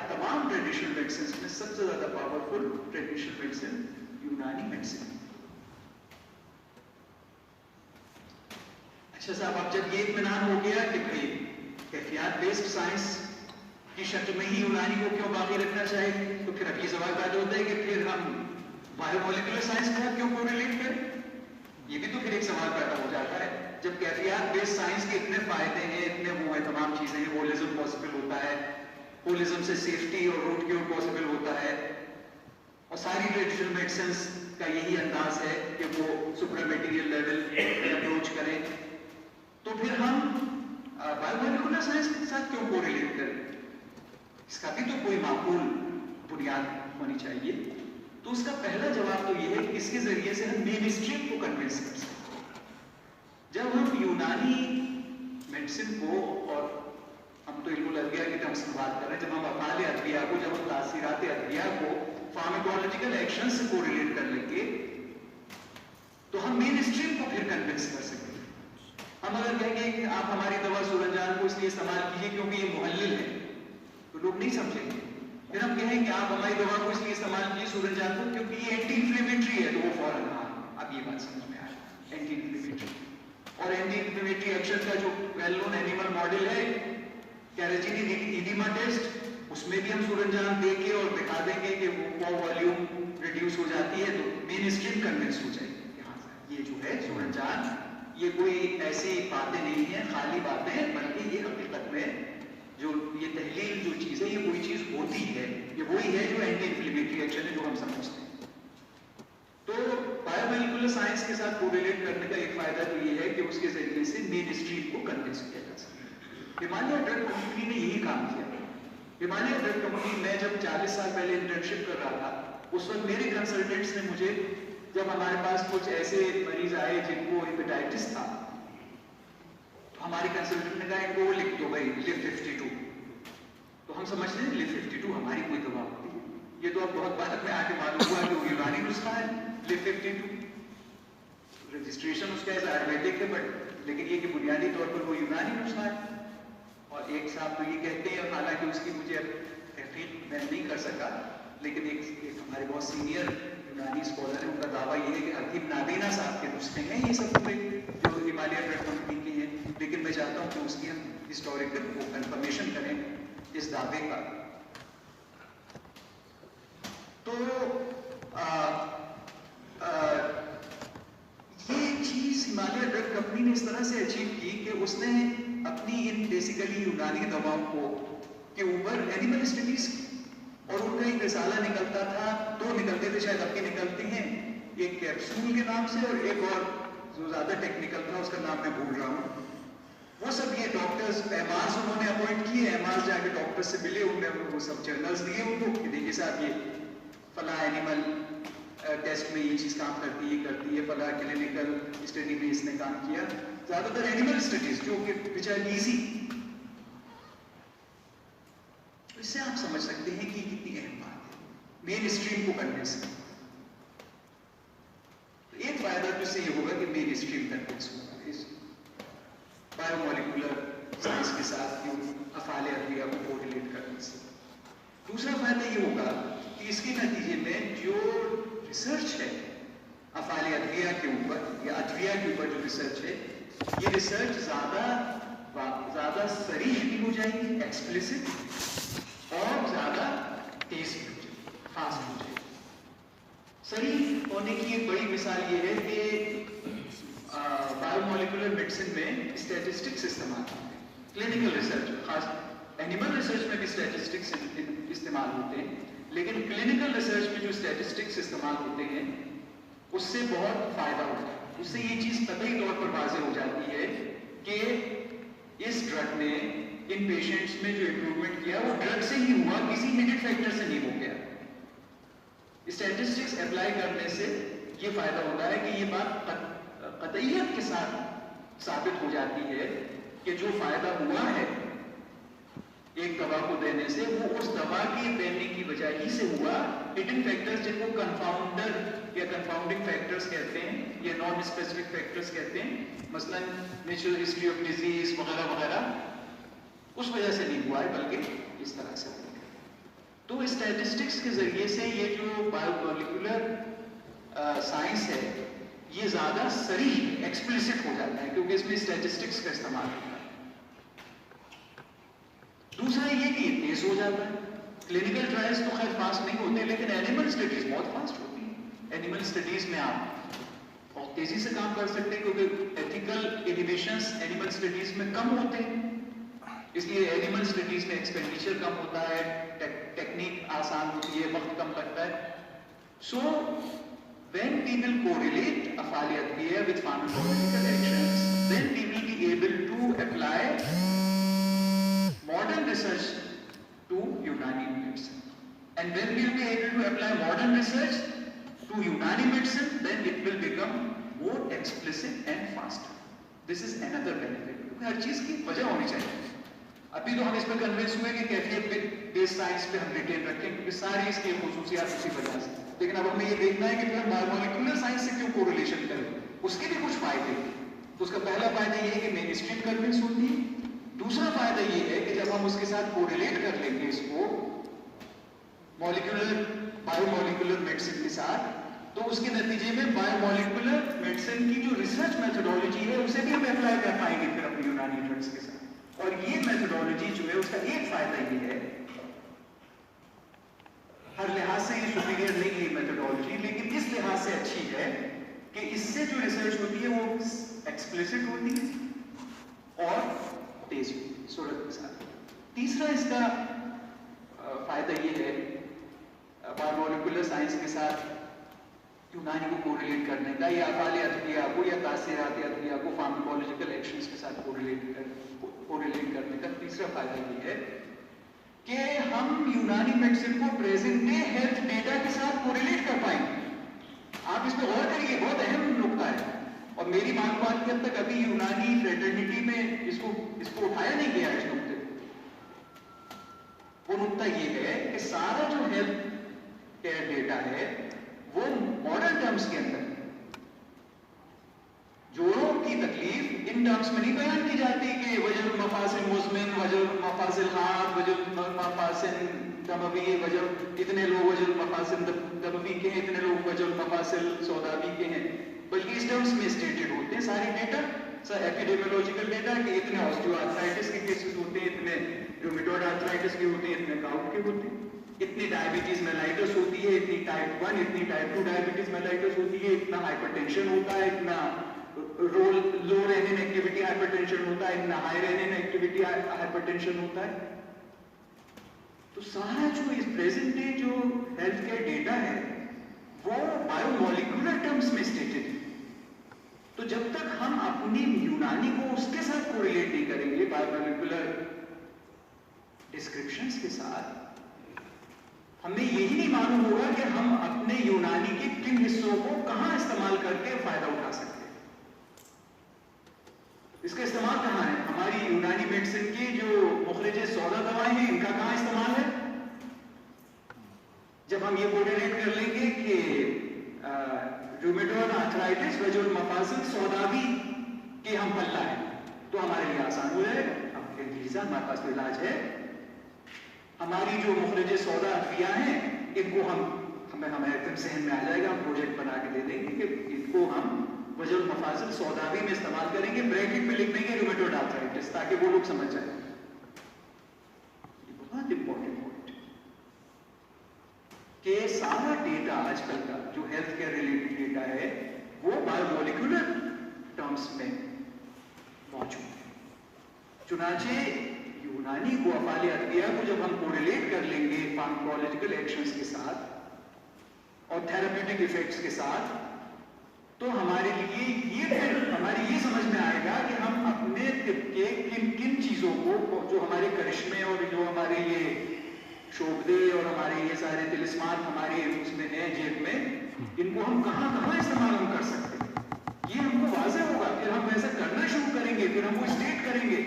تمام ٹریڈیشنل میڈیسنز میں سب سے زیادہ پاورفل ٹریڈیشنل میڈیسن یونانی میڈیسن. اچھا صاحب, اب جب یہ اطمینان ہو گیا کہ بھائی کیفیات بیسڈ سائنس کی شکل میں ہی یونانی کو کیوں باقی رکھنا چاہیے, تو پھر اب یہ سوال پیدا ہوتا ہے کہ پھر ہم بایو مالیکولر سائنس کو کیوں کوریلیٹ کریں. یہ بھی تو پھر ایک سوال پیدا ہو جاتا ہے, جب کیفیات بیسڈ سائنس کے اتنے فائدے ہیں, اتنے وہ ہیں, تمام چیزیں ہیں, ہولزم پاسبل ہوتا ہے, ہولزم سے سیفٹی اور روٹ کیور پاسبل ہوتا ہے, اور ساری ٹریڈیشنل میڈیسنز کا یہی انداز ہے کہ وہ سپر میٹیریل لیول پہ اپروچ کریں, تو پھر ہم بایو مالیکولر سائنس کے ساتھ کیوں کوریلیٹ کریں. اس کا بھی تو کوئی معقول بنیاد ہونی چاہیے. تو اس کا پہلا جواب تو یہ ہے کہ اس کے ذریعے سے ہم مین اسٹریم کو کنونس کر سکتے ہیں. جب ہم یونانی میڈیسن کو, اور ہم تو علم الادویہ کی ٹرمز میں بات کر رہے ہیں, جب ہم افعال ادویہ کو, جب ہم تاثیرات ادویہ کو فارماکولوجیکل ایکشن سے کوریلیٹ کر لیں گے تو ہم مین اسٹریم کو پھر کنونس کر سکتے ہیں. ہم اگر کہیں گے کہ آپ ہماری دوا سورنجان کو اس لیے استعمال کیجیے کیونکہ یہ محلل ہے, تو لوگ نہیں سمجھیں گے. پھر ہم کہیں کہ آپ ہماری دوا کو اس لیے استعمال کیجیے سورنجان کو کیونکہ یہ اینٹی انفلیمیٹری ہے, تو وہ فوراً ہاں, اب یہ بات سمجھ میں آئی, اینٹی انفلیمیٹری. اور اینٹی انفلیمیٹری ایکشن کا جو ویل نون اینیمل ماڈل ہے کیراتین ایڈیما ٹیسٹ, اس میں بھی ہم سورنجان دے کے اور دکھا دیں گے کہ وہ والیوم ریڈیوس ہو جاتی ہے, تو مین اسٹریم کنونس ہو جائے گی کہ ہاں سر یہ جو ہے سورنجان یہ کوئی ایسی باتیں نہیں ہیں, خالی باتیں, بلکہ یہ حقیقت میں جو یہ تحلیل جو چیز ہے یہ کوئی چیز ہوتی ہے, یہ وہی ہے جو اینٹی انفلیمیٹری ایکشن ہے جو ہم سمجھتے ہیں. تو بایو مالیکولر سائنس کے ساتھ کوریلیٹ کرنے کا ایک فائدہ تو یہ ہے کہ اس کے ذریعے سے مین اسٹریم کو کنونس کیا جا سکتا ہے. ہمالیہ ڈرگ کمپنی نے یہی کام کیا. ہمالیہ ڈرگ کمپنی میں جب 40 سال پہلے انٹرنشپ کر رہا تھا, اس وقت میرے کنسلٹنٹس نے مجھے, جب ہمارے پاس کچھ ایسے مریض آئے جن کو ہیپیٹائٹس تھا, ہماری کنسلٹنٹ نے کہا ان کو وہ لکھ دو بھائی لیف 52. تو ہم سمجھتے ہیں لیف 52 ہماری کوئی دوا ہوتی ہے, یہ تو اب بہت بعد میں آ کے معلوم ہوا کہ وہ یونانی نسخہ ہے لیف 52. رجسٹریشن اس کا ایسا آیورویدک ہے, بٹ لیکن یہ کہ بنیادی طور پر وہ یونانی نسخہ ہے. اور ایک صاحب تو یہ کہتے ہیں, حالانکہ اس کی مجھے تحقیق میں نہیں کر سکا, لیکن ایک ہمارے بہت سینئر یونانی اسکالر ہیں, ان کا دعویٰ یہ ہے کہ حکیم نابینا صاحب کے نسخے ہیں یہ سب پورے جو ہمالیہ ڈرگ کمپنی کے ہیں. لیکن میں چاہتا ہوں کہ اس کی ہم ہسٹوریکل کو کنفرمیشن کریں اس دعوے کا. تو یہ چیز ہمالیہ ڈرگ کمپنی نے اس طرح سے اچیو کی کہ اس نے اپنی ان بیسیکلی یونانی دواؤں کو کے اوپر اینیمل اسٹڈیز کی، اور ان کا ایک رسالہ نکلتا تھا، دو نکلتے تھے شاید، اب بھی نکلتے ہیں، ایک کیپسول کے نام سے اور ایک اور جو زیادہ ٹیکنیکل تھا اس کا نام میں بھول رہا ہوں. وہ سب یہ ڈاکٹرز ایمارز انہوں نے اپوائنٹ کیے، ایمارز جا کے ڈاکٹر سے ملے، انہوں نے وہ سب جرنلز دیے ان کو کہ دیکھیے صاحب یہ فلاں اینیمل ٹیسٹ میں یہ چیز کام کرتی ہے، یہ کرتی ہے، فلاں کلینکل اسٹڈی میں اس نے کام کیا. زیادہ تر اینیمل اسٹڈیز جو کہ وچ آر ایزی. اس سے آپ سمجھ سکتے ہیں کہ یہ کتنی اہم بات ہے مین اسٹریم کو کرنے سے. ایک فائدہ تو اس سے یہ ہوگا کہ مین اسٹریم کنوینس ہوگا اس بایو مالیکولر سائنس کے ساتھ افعال ادویہ کو کوریلیٹ کرنے سے. دوسرا فائدہ یہ ہوگا کہ اس کے نتیجے میں جو ریسرچ ہے افعال ادویہ کے اوپر یا ادویہ کے اوپر جو ریسرچ ہے، یہ ریسرچ زیادہ صریح بھی ہو جائے گی، ایکسپلیسٹ، اور زیادہ تیز بھی ہو جائے گی، فاسٹ ہو جائے گی. صریح ہونے کی ایک بڑی مثال یہ ہے کہ بایو مالیکولر میڈیسن میں اسٹیٹسٹکس استعمال ہوتے ہیں. کلینکل ریسرچ، خاص اینیمل ریسرچ میں بھی اسٹیٹسٹکس استعمال ہوتے ہیں، لیکن کلینکل ریسرچ میں جو اسٹیٹسٹکس استعمال ہوتے ہیں اس سے بہت فائدہ ہوتا ہے. اس سے یہ چیز قطعی طور پر واضح ہو جاتی ہے کہ اس ڈرگ نے ان پیشنٹس میں جو امپروومنٹ کیا وہ ڈرگ سے ہی ہوا، کسی ہڈن فیکٹر سے نہیں ہو گیا. اسٹیٹسٹکس اپلائی کرنے سے یہ فائدہ ہوتا ہے کہ یہ بات قطعیت کے ساتھ ثابت ہو جاتی ہے کہ جو فائدہ ہوا ہے ایک دوا کو دینے سے وہ اس دوا کے دینے کی وجہ ہی سے ہوا. ہڈن فیکٹرز جن کو کنفاؤنڈر یا کنفاؤنڈنگ فیکٹرز کہتے ہیں یا نان اسپیسیفک فیکٹرز کہتے ہیں، مثلا نیچرل ہسٹری آف ڈیزیز وغیرہ وغیرہ، اس وجہ سے نہیں ہوا ہے بلکہ اس طرح سے ہوا. تو اسٹیٹسٹکس کے ذریعے سے یہ جو بایو مالیکولر سائنس ہے یہ زیادہ صریح، ایکسپلیسٹ ہو جاتا ہے کیونکہ اس میں اسٹیٹسٹکس کا استعمال ہوتا ہے. دوسرا یہ کہ یہ تیز ہو جاتا ہے. کلینکل ٹرائلز تو خیر فاسٹ نہیں ہوتے، لیکن اینیمل اسٹڈیز بہت فاسٹ ہوتی ہیں. اینیمل اسٹڈیز میں آپ بہت تیزی سے کام کر سکتے ہیں کیونکہ ایتھیکل انہیبیشنز اینیمل اسٹڈیز میں کم ہوتے ہیں، اس لیے اینیمل اسٹڈیز میں ایکسپینڈیچر کم ہوتا ہے، ٹیکنیک آسان ہوتی ہے، وقت کم لگتا ہے. سو when we will correlate افعال ادویہ with pharmacological actions, then we will be able to apply modern research to Unani medicine. And when we will be able to apply modern research to Unani medicine, then it will become more explicit and faster. This is another benefit. ہر چیز کی وجہ ہونی چاہیے. ابھی تو ہم اس پہ conveyance ہوئے کہ کیفیت بیس سائنس پہ ہم ریٹین رکھیں کیونکہ ساری اس کی خصوصیات اسی وجہ سے. لیکن اب ہمیں یہ دیکھنا ہے کہ پھر بایو مالیکولر سائنس سے کیوں کوریلیشن کریں، اس کے بھی کچھ فائدے ہیں. تو اس کا پہلا فائدہ یہ ہے کہ مین اسٹریم کنوینس ہوتی ہے. دوسرا فائدہ یہ ہے کہ جب ہم اس کے ساتھ کوریلیٹ کر لیں گے اس کو بایو مالیکولر میڈیسن کے ساتھ، تو اس کے نتیجے میں بایو مالیکولر میڈیسن کی جو ریسرچ میتھڈالوجی ہے اسے بھی ہم اپلائی کر پائیں گے پھر اپنی یونانی ڈرگس کے ساتھ. اور یہ میتھڈالوجی جو ہے اس کا ایک فائدہ یہ ہے، ہر لحاظ سے یہ سپیریئر نہیں ہے میتھڈالوجی، لیکن اس لحاظ سے اچھی ہے کہ اس سے جو ریسرچ ہوتی ہے وہ ایکسپلیسٹ ہوتی ہے اور تیز ہوتی ہے صورت کے ساتھ. تیسرا اس کا فائدہ یہ ہے بایو مالیکولر سائنس کے ساتھ یونانی کو کوریلیٹ کرنے کا، یا افعال ادویہ کو یا تاثیرات ادویہ کو فارماکولوجیکل ایکشنز کے ساتھ کوریلیٹ کرنے کا تیسرا فائدہ یہ ہے کہ ہم یونانی میڈیسن کو پریزنٹ ڈے ہیلتھ ڈیٹا کے ساتھ کوریلیٹ کر پائیں گے. آپ اس پہ غور کریے، بہت اہم نقطہ ہے، اور میری معلومات کے حد تک ابھی یونانی فریٹرنیٹی میں اس کو اٹھایا نہیں گیا اس نقطے کو. وہ نقطہ یہ ہے کہ سارا جو ہیلتھ کیئر ڈیٹا ہے وہ ماڈرن ٹرمز کے اندر جوڑوں کی تکلیف ان ٹرمز میں نہیں بیان کی جاتی کہ وجل مفاصل مزمن، وجل مفاصل ہاتھ، وجل مفاصل دموی، اتنے لوگ وجل مفاصل دموی کے ہیں، اتنے لوگ وجل مفاصل سوداوی کے ہیں، بلکہ اس ٹرمز میں اسٹیٹڈ ہوتے ہیں ساری ڈیٹا، ایپیڈیمیولوجیکل ڈیٹا کہ اتنے آسٹیو آرتھرائٹس کے کیسز ہوتے ہیں، اتنے رومیٹوئڈ آرتھرائٹس کے ہوتے ہیں، اتنے گاؤٹ کے ہوتے ہیں، اتنی ڈائبٹیز میلائٹس ہوتی ہے، اتنی ٹائپ 1 اتنی ٹائپ 2 ڈائبٹیز میلائٹس ہوتی ہے، اتنا ہائپر ٹینشن ہوتا ہے، اتنا لو رینن ایکٹیویٹی ہائپرٹینشن ہوتا ہے, ہائی رینن ایکٹیویٹی ہائپرٹینشن ہوتا ہے. تو سارا جو اس پریزنٹ ڈے جو ہیلتھ کیئر ڈیٹا ہے وہ بایو مالیکولر ٹرمز میں اسٹیٹڈ ہے. تو جب تک ہم اپنی یونانی کو اس کے ساتھ کوریلیٹ نہیں کریں گے بایو مالیکولر ڈسکرپشنز کے ساتھ, ہمیں یہی نہیں معلوم ہوگا کہ ہم اپنے یونانی کے کن حصوں کو کہاں استعمال کر کے فائدہ اٹھا سکتے ہیں. اس کا استعمال کہاں ہے؟ ہماری یونانی میڈیسن کی جو مخرج سودا دوائیں ہیں ان کا کہاں استعمال ہے؟ جب ہم یہ کوریلیٹ کر لیں گے کہ رومیٹوئڈ آرتھرائٹس وجہ المفاصل سوداوی کے ہم پلہ ہے تو ہمارے لیے آسان ہو جائے گا. ہمارے پاس علاج ہے. ہماری جو مخرج سودا ادویہ ہیں ان کو ہمیں ایک ذہن میں آ جائے گا, ہم پروجیکٹ بنا کے دے دیں گے کہ ان کو ہم وجہ المفاصل سوداوی میں استعمال کریں گے, بریکٹ میں لکھ دیں گے رومیٹوئڈ آرتھرائٹس تاکہ وہ لوگ سمجھ جائیں. یہ بہت امپورٹنٹ پوائنٹ ہے کہ سارا ڈیٹا آج کل کا جو ہیلتھ کیئر ریلیٹڈ ڈیٹا ہے وہ بایو مالیکولر ٹرمز میں موجود ہے. چنانچہ یونانی کو افعال ادویہ کو جب ہم کوریلیٹ کر لیں گے فارماکولوجیکل ایکشنز کے ساتھ اور تھراپیوٹک ایفیکٹس کے ساتھ, تو ہمارے لیے ہماری یہ سمجھ میں آئے گا کہ ہم اپنے طب کے کن کن چیزوں کو جو ہمارے کرشمے اور جو ہمارے یہ شوبدے اور ہمارے یہ سارے تلسمات ہمارے اس میں ہیں جیب میں, ان کو ہم کہاں کہاں استعمال ہم کر سکتے ہیں. یہ ہم کو واضح ہوگا, پھر ہم ایسا کرنا شروع کریں گے, پھر ہم وہ اسٹیٹ کریں گے,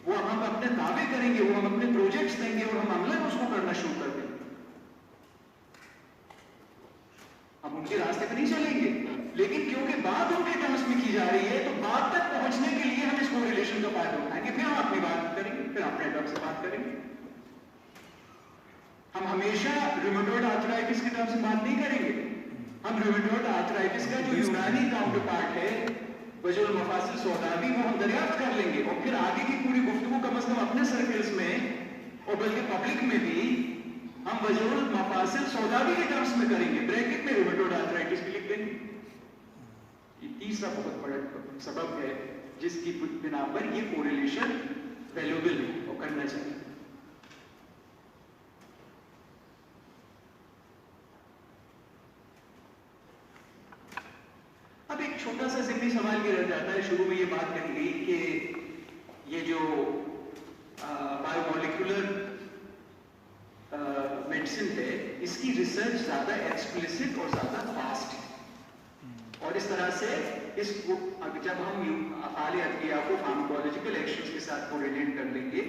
وہ ہم اپنے دعوے کریں گے, وہ ہم اپنے پروجیکٹس دیں گے اور ہم عملاً اس کو کرنا شروع کر دیں گے. ہم ان کے راستے پہ نہیں چلیں گے, لیکن کیونکہ بات ان کے ٹرمز میں کی جا رہی ہے تو بات تک پہنچنے کے لیے ہم اس کو ریلیشن کا فائدہ اٹھائیں گے, پھر ہم اپنی بات کریں گے, پھر اپنے ٹرم سے بات کریں گے. ہم ہمیشہ رومیٹوئڈ آرتھرائٹس کے ٹرم سے بات نہیں کریں گے. ہم رومیٹوئڈ آرتھرائٹس کا جو یونانی کاؤنٹر پارٹ ہے وجہ المفاصل سوداوی وہ ہم دریافت کر لیں گے, اور پھر آگے کی پوری گفتگو کم از کم اپنے سرکلز میں اور بلکہ پبلک میں بھی ہم وجہ المفاصل سوداوی کے ٹرمز میں کریں گے, بریکٹ میں رومیٹوئڈ آرتھرائٹس بھی لکھ دیں گے. یہ تیسرا بہت بڑا سبب ہے جس کی بنا پر یہ کوریلیشن ویلیوبل ہے اور کرنا چاہیے. اب ایک چھوٹا سا ضمنی سوال یہ رہ جاتا ہے, شروع میں یہ بات کہی گئی کہ یہ جو بایو مالیکولر میڈیسن ہے اس کی ریسرچ زیادہ ایکسپلیسٹ اور زیادہ فاسٹ ہے, اور اس طرح سے اس کو جب ہم افعال ادویہ کو فارماکولوجیکل ایکشنز کے ساتھ کوریلیٹ کر لیں گے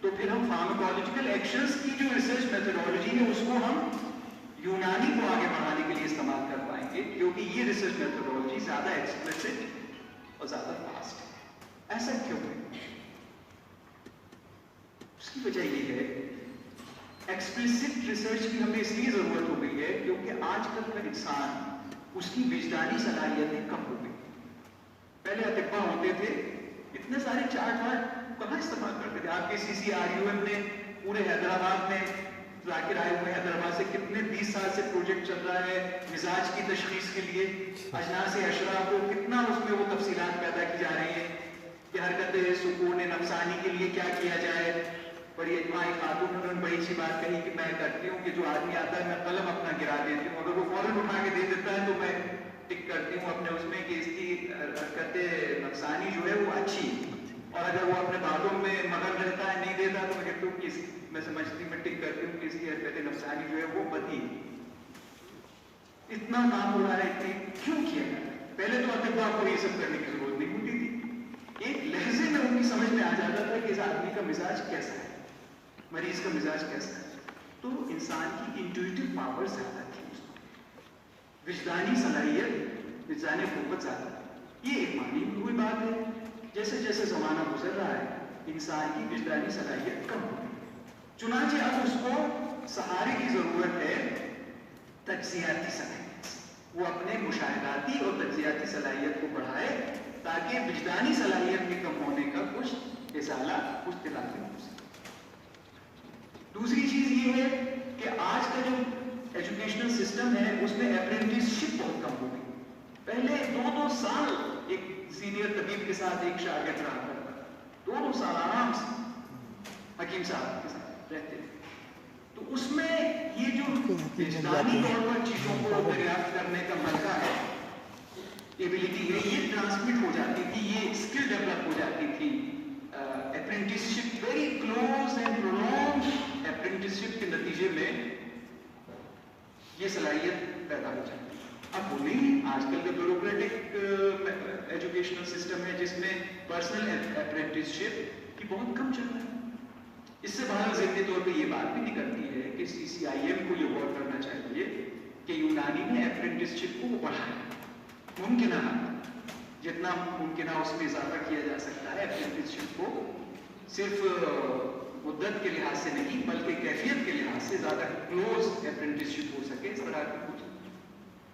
تو پھر ہم فارماکولوجیکل ایکشنز کی جو ریسرچ میتھڈولوجی ہے اس کو ہم یونانی کو آگے بڑھانے کے لیے استعمال کر پائیں گے, کیونکہ یہ ریسرچ میتھڈولوجی زیادہ ایکسپلیسٹ اور زیادہ فاسٹ ہے. ایسا کیوں ہے؟ اس کی وجہ یہ ہے ایکسپلیسٹ ریسرچ کی ہمیں اس لیے ضرورت ہو گئی ہے کیونکہ آج کل کا انسان اس کی وجدانی صلاحیتیں کم ہو گئی. پہلے اطباء ہوتے تھے, اتنے سارے چارٹ وارٹ کہاں استعمال کرتے تھے. آپ کے CCRUM نے پورے حیدرآباد میں ذاکر آئے ہوئے حیدرآباد سے کتنے 20 سال سے پروجیکٹ چل رہا ہے مزاج کی تشخیص کے لیے, اجناس اشرا کو کتنا اس میں وہ تفصیلات پیدا کی جا رہی ہیں کہ حرکت سکون نفسانی کے لیے کیا کیا جائے. بڑی اجماعی خاتون نے بڑی اچھی بات کہی کہ میں کرتی ہوں کہ جو آدمی آتا ہے میں قلم اپنا گرا دیتی ہوں, اگر وہ فوراً اٹھا کے دے دیتا ہے تو میں ٹک کرتی ہوں اپنے اس میں کہ اس کی حرکت نفسانی جو ہے وہ اچھی, اور اگر وہ اپنے باتوں میں مگن رہتا ہے نہیں دیتا تو میں کہتی ہوں کہ میں سمجھتی میں ٹک کرتی ہوں کہ اس کی حرکت نفسانی جو ہے وہ بدی. اتنا کام ہو رہا ہے, اتنی کیوں کیا جاتا ہے؟ پہلے تو اطباء کو یہ سب کرنے کی ضرورت نہیں ہوتی تھی, ایک لہجے میں ان کی سمجھ میں آ جاتا تھا کہ اس آدمی کا مزاج کیسا ہے, مریض کا مزاج کیسا ہے. تو انسان کی انٹویٹو پاور زیادہ تھی, وجدانی صلاحیت وجدانی قوت زیادہ تھی. یہ ایک مانی ہوئی بات ہے. جیسے جیسے زمانہ گزر رہا ہے انسان کی وجدانی صلاحیت کم ہو گئی, چنانچہ اب اس کو سہارے کی ضرورت ہے تجزیاتی صلاحیت. وہ اپنے مشاہداتی اور تجزیاتی صلاحیت کو بڑھائے تاکہ وجدانی صلاحیت کے کم ہونے کا کچھ ازالہ کچھ تلافی ہو سکے. دوسری چیز یہ ہے کہ آج کا جو ایجوکیشنل سسٹم ہے اس میں اپرینٹس شپ بہت کم ہو گئی. پہلے 2-2 سال ایک سینئر طبیب کے ساتھ ایک شاگرد رہا کرتا تھا، دونوں سال آرام سے حکیم صاحب کے ساتھ رہتے تھے. تو اس میں یہ جو وجدانی طور پر چیزوں کو دریافت کرنے کا ملکہ ہے، ایبلٹی ہے، یہ ٹرانسمٹ ہو جاتی تھی، یہ اسکل ڈیولپ ہو جاتی تھی. Apprenticeship, very close and prolong apprenticeship کے نتیجے میں یہ صلاحیت پیدا ہو جاتی ہے. اب وہ نہیں، آج کل کا بیوروکریٹک ایجوکیشنل سسٹم ہے جس میں پرسنل اپرینٹسشپ کی بہت کم چل رہا ہے. اس سے باہر ذہنی طور پہ یہ بات بھی نکلتی ہے کہ CCIM کو یہ غور کرنا چاہیے کہ یونانی نے اپرینٹسشپ کو بڑھایا، ممکنہ جتنا ممکنہ اس میں اضافہ کیا جا سکتا ہے اپرینٹسشپ کو، صرف مدت کے لحاظ سے نہیں بلکہ کیفیت کے لحاظ سے زیادہ کلوز اپرینٹسشپ ہو سکے. اس طرح کی کچھ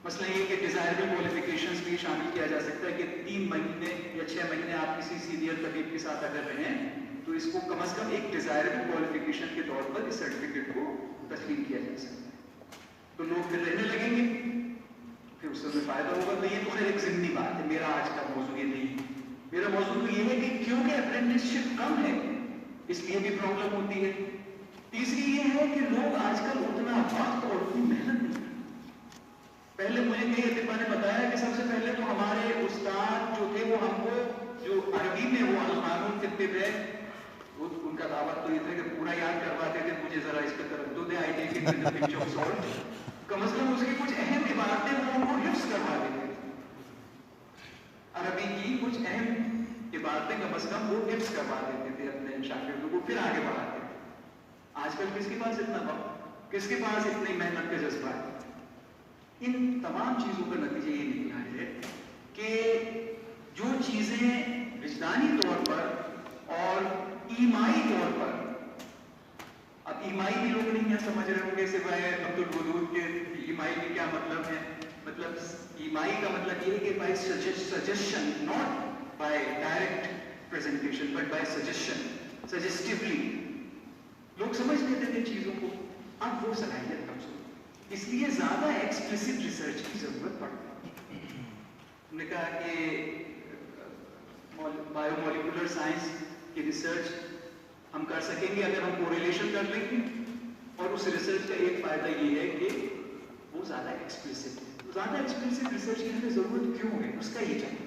مسئلہ یہ کہ ڈیزائربل کوالیفیکیشنز بھی شامل کیا جا سکتا ہے کہ 3 مہینے یا 6 مہینے آپ کسی سینئر طبیب کے ساتھ اگر رہیں تو اس کو کم از کم ایک ڈیزائربل کوالیفیکیشن کے طور پر اس سرٹیفکیٹ کو تسلیم کیا جا سکتا ہے. تو لوگ پھر رہنے لگیں گے، پھر اس سے فائدہ ہوگا. تو یہ تو خیر ایک ضمنی بات ہے، میرا آج کا موضوع یہ نہیں ہے. میرا موضوع تو یہ ہے کہ کیونکہ اپرینٹسشپ کم ہے اس لیے بھی پرابلم ہوتی ہے. تیسری یہ ہے کہ لوگ آج کل اتنا وقت اور اتنی محنت نہیں کرتے. پہلے مجھے کئی اتباع نے بتایا کہ سب سے پہلے تو ہمارے استاد جو تھے وہ ہم کو جو عربی میں وہ القانون فی الطب ہے، وہ ان کا دعویٰ تو یہ تھا کہ پورا یاد کرواتے تھے. مجھے ذرا اس پہ تردد ہے، I take it with a pinch of salt. کم از کم اس کی کچھ اہم عبارتیں وہ ان کو حفظ کروا دیتے تھے. عربی کی کچھ اہم عبارتیں کم از کم وہ حفظ کروا دیتے تھے اپنے شاگردوں کو، پھر آگے بڑھاتے تھے. آج کل کس کے پاس اتنا وقت، کس کے پاس اتنی محنت کا جذبہ ہے؟ ان تمام چیزوں کا نتیجہ یہ نکلا ہے کہ جو چیزیں وجدانی طور پر اور ایمائی طور پر، اب ایمائی بھی لوگ نہیں سمجھ رہے ہوں گے سوائے عبد الودود کے ایمائی کا کیا مطلب ہے. مطلب ایمائی کا مطلب یہ ہے کہ by suggestion, not by direct presentation but by suggestion, suggestively لوگ سمجھ لیتے تھے چیزوں کو. اب وہ صلاحیت کمزور، اس لیے زیادہ ایکسپلیسٹ ریسرچ کی ضرورت پڑتی ہے. ہم نے کہا کہ بایو مالیکولر سائنس کی ریسرچ ہم کر سکیں گے اگر ہم کوریلیشن کر لیں گے، اور اس ریسرچ کا ایک فائدہ یہ ہے کہ وہ زیادہ ایکسپلیسٹ ہے. زیادہ ایکسپلیسٹ ریسرچ کی ہمیں ضرورت کیوں ہے؟ اس کا یہ چاہیے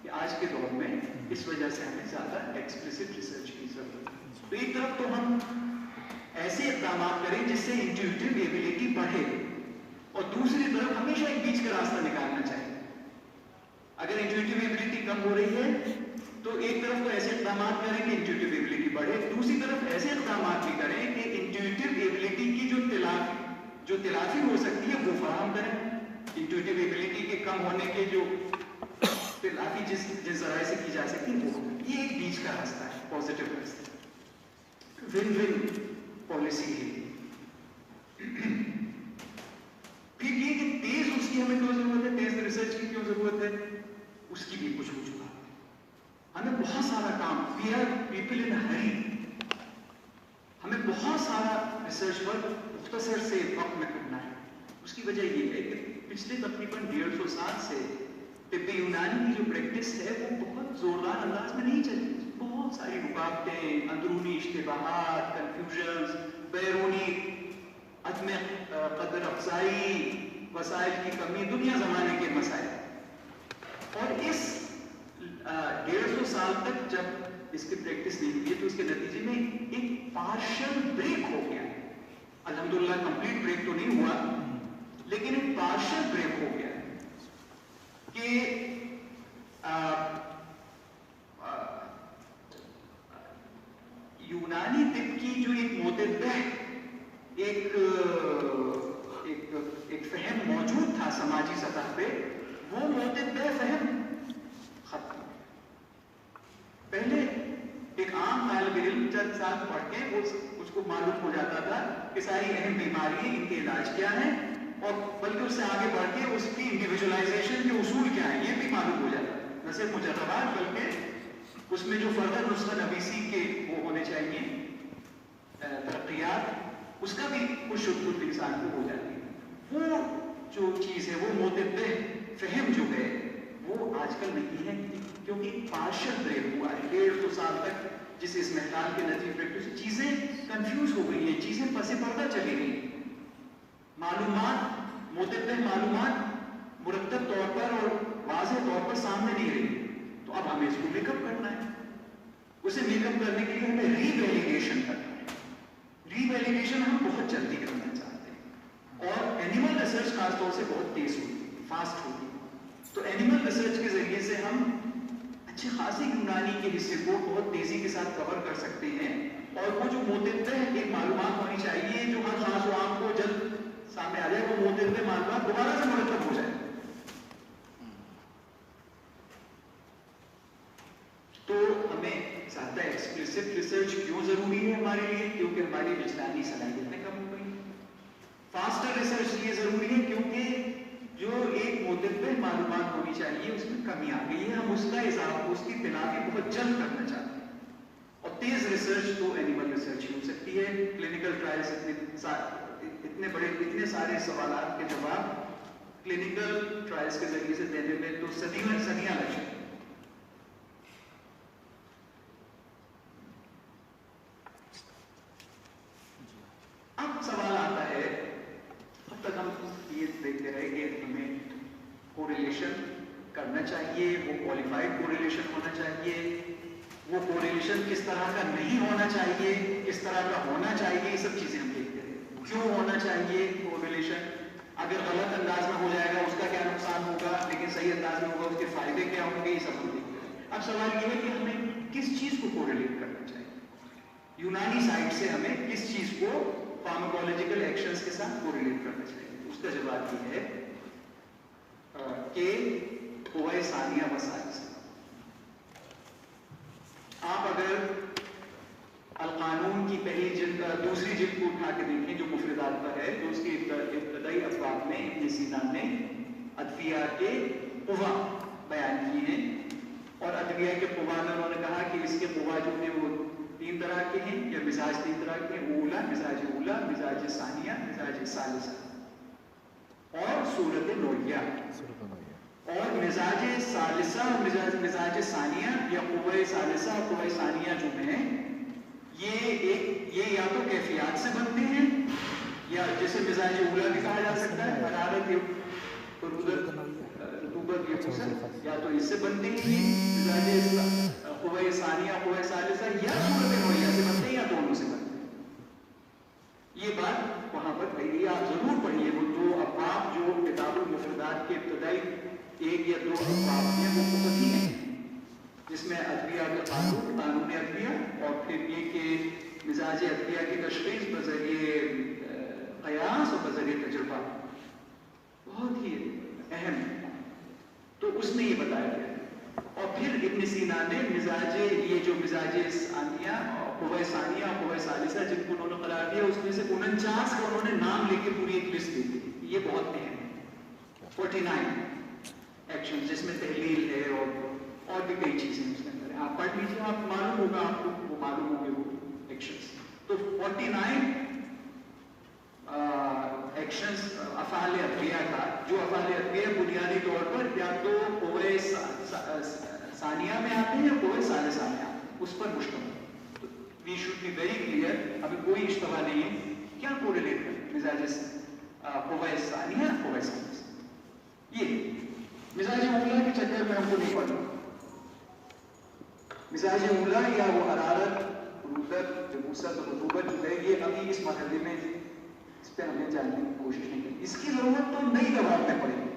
کہ آج کے دور میں اس وجہ سے ہمیں زیادہ ایکسپلیسٹ ریسرچ کی ضرورت ہے. تو ایک طرف تو ہم ایسے اقدامات کریں جس سے انٹیوٹیو ایبلٹی بڑھے، اور دوسری طرف ہمیشہ ایک بیچ کا راستہ نکالنا چاہیے. اگر انٹیوٹیو ایبلٹی کم ہو رہی ہے تو ایک طرف تو ایسے اقدامات کریں کہ انٹیوٹیو ایبلٹی بڑھے، دوسری طرف ایسے اقدامات بھی کریں کہ انٹیوٹیو ایبلٹی کی جو تلافی ہو سکتی ہے وہ فراہم کریں. انٹیوٹیو ایبلٹی کے کم ہونے کے جو تلافی جس ذرائع سے کی جا سکتی ہے وہ، یہ ایک بیچ کا راستہ ہے، پازیٹیو راستہ، ون ون پالیسی ہے. پھر یہ کہ تیز اس کی ہمیں کیوں ضرورت ہے، تیز ریسرچ کی کیوں ضرورت ہے، اس کی بھی کچھ وجوہات. ہمیں بہت سارا کام، وی آر پیپل ان ہری، ہمیں بہت سارا ریسرچ ورک مختصر سے وقت میں کرنا ہے. اس کی وجہ یہ ہے کہ پچھلے تقریباً 150 سال سے طب یونانی کی جو پریکٹس ہے وہ بہت زوردار انداز میں نہیں چلی. بہت ساری رکاوٹیں، اندرونی اشتباہات، کنفیوژنز، بیرونی عدم قدر افزائی، وسائل کی کمی، دنیا زمانے کے مسائل. اور اس 150 سال تک جب اس کی پریکٹس نہیں ہوئی تو اس کے نتیجے میں ایک پارشل بریک ہو گیا. الحمدللہ کمپلیٹ بریک تو نہیں ہوا لیکن ایک پارشل بریک ہو گیا کہ یونانی طب کی جو ایک متدہ ایک فہم موجود تھا سماجی سطح پہ، وہ متدہ فہم ختم. پہلے ایک عام طالب علم چند سال پڑھ کے اس کو معلوم ہو جاتا تھا کہ ساری اہم بیماریاں، ان کے علاج کیا ہیں، اور بلکہ اس سے آگے بڑھ کے اس کی انڈیویجولائزیشن کے اصول کیا ہیں یہ بھی معلوم ہو جاتا ہے. نہ صرف مجربات بلکہ اس میں جو فردر نسخہ نویسی کے وہ ہونے چاہیے ترقیات، اس کا بھی کچھ خود انسان کو ہو جاتی ہے. وہ جو چیز ہے وہ متدہ فہم جو ہے وہ آج کل نہیں ہے، کیونکہ پارشل بریک ہوا ہے 150 سال تک جس اس محتال کے نتیجے سے چیزیں کنفیوز ہو گئی ہیں، چیزیں پس پردہ چلی گئی، معلومات متعدد معلومات مرتب طور پر اور واضح طور پر سامنے نہیں رہی، تو اب ہمیں اس کو میک اپ کرنا ہے. اسے میک اپ کرنے کے لیے ہمیں ری ویلیڈیشن کرنا ہے. ری ویلیڈیشن ہم بہت جلدی کرنا چاہتے ہیں، اور اینیمل ریسرچ خاص طور سے بہت تیز ہوتی ہے، فاسٹ ہوتی ہے. تو اینیمل ریسرچ کے ذریعے سے ہم اچھی خاصی یونانی کے حصے کو بہت تیزی کے ساتھ کور کر سکتے ہیں، اور وہ جو متعدد ایک معلومات ہونی چاہیے جو ہر خاص و عام کو جلد سامنے آ جائے، وہ متعدد معلومات دوبارہ سے مرتب ہو جائے. تو ہمیں زیادہ ایکسپلیسٹ ریسرچ کیوں ضروری ہے ہمارے لیے؟ کیونکہ ہماری وجدانی صلاحیتیں کم ہو گئی. فاسٹر ریسرچ یہ ضروری ہے کیونکہ جو ایک متعدد معلومات ہونی چاہیے اس میں کمی آ گئی ہے، ہم اس کا اضافہ، اس کی تلافی بہت جلد کرنا چاہتے ہیں. اور تیز ریسرچ تو اینیمل ریسرچ ہی ہو سکتی ہے. کلینکل ٹرائلز اتنے سارے سوالات کے جواب کلینکل ٹرائلز کے ذریعے سے دینے میں تو صدیاں لگ جائیں. اب سوال آتا ہے، اب تک ہم یہ دیکھتے رہے کہ ہمیں کوریلیشن کرنا چاہیے، وہ کوالیفائڈ کوریلیشن ہونا چاہیے، وہ کوریلیشن کس طرح کا نہیں ہونا چاہیے، کس طرح کا ہونا چاہیے، یہ سب چیزیں ہم دیکھتے رہے. کیوں ہونا چاہیے کوریلیشن؟ اگر غلط انداز میں ہو جائے گا اس کا کیا نقصان ہوگا، لیکن صحیح انداز میں ہوگا اس کے فائدے کیا ہوں گے، یہ سب ہم دیکھتے رہے. اب سوال یہ ہے کہ ہمیں کس چیز کو کوریلیٹ کرنا چاہیے. یونانی سائڈ سے ہمیں کس چیز کو فارماکولوجیکل ایکشنز کے ساتھ کوریلیٹ کرنا چاہیے؟ اس کا جواب یہ ہے کہ قوہ ثانیہ و ثالثہ. آپ اگر القانون کی پہلی جلد دوسری جلد کو اٹھا کے دیکھیں جو مفردات پر ہے، تو اس کے ابتدائی ابواب میں ابن سینا نے ادویہ کے قوا بیان کی ہیں، اور ادویہ کے قوا میں انہوں نے کہا کہ اس کے قوا جو ہیں وہ 3 طرح کے ہیں، یا مزاج 3 طرح کے ہیں: اولا، مزاج اولا، مزاج ثانیہ، مزاج ثالثہ، اور صورت نوعیہ. اور مزاج ثالثہ، مزاج ثانیہ یا قوہ ثالثہ اور قوہ ثانیہ جو ہیں یہ یا تو کیفیات سے بنتے ہیں، یا جسے مزاج اولا بھی کہا جا سکتا ہے، حرارت رطوبت یا تو اس سے بنتے ہیں مزاج قوہ ثانیہ قوہ ثالثہ، یا صورت نوعیہ سے بنتے ہیں، یا دونوں سے بنتے ہیں. یہ بات وہاں پر کہی، آپ ضرور پڑھیے وہ 2 ابواب جو کتاب المفردات کے ابتدائی 1 یا 2 ابواب ہیں، وہ بہت ہی ہیں، جس میں ادویہ کا قانون ادویہ، اور پھر یہ کہ مزاج ادویہ کی تشخیص بذریعہ قیاس اور بذریعہ تجربہ بہت ہی اہم ہے. تو اس میں یہ بتایا گیا. اور پھر ابن سینا نے یہ جو مزاج ثانیہ، قوہ ثانیہ اور قوہ ثالثہ جن کو انہوں نے قرار دیا، اس میں سے 49 کا انہوں نے نام لے کے پوری ایک لسٹ دی تھی. یہ بہت اہم ہے. 49 ایکشن جس میں تحلیل ہے اور بھی کئی چیزیں اس کے اندر ہیں. آپ پڑھ لیجیے، آپ معلوم ہوگا، آپ کو وہ معلوم ہوں گے وہ ایکشنز. تو 49 ایکشنز افعال ادویہ کا، جو افعال ادویہ بنیادی طور پر یا تو قوہ ثانیہ میں آتے ہیں یا قوہ ثالثہ میں آتے ہیں، اس پر مشتمل. تو we should be very clear, ابھی کوئی اشتباہ نہیں ہے. کیا کوریلیٹ کریں مزاج قوہ ثانیہ قوہ ثالثہ؟ یہ مزاج اولا کے چکر میں ہم کو نہیں پڑھنا. مزاج اولا یا وہ حرارت، رطوبت، جبوست، رطوبت جو ہے، یہ ابھی اس مرحلے میں اس پہ ہمیں جاننے کی کوشش نہیں کی. اس کی ضرورت تو نئی دواؤں میں پڑے گی.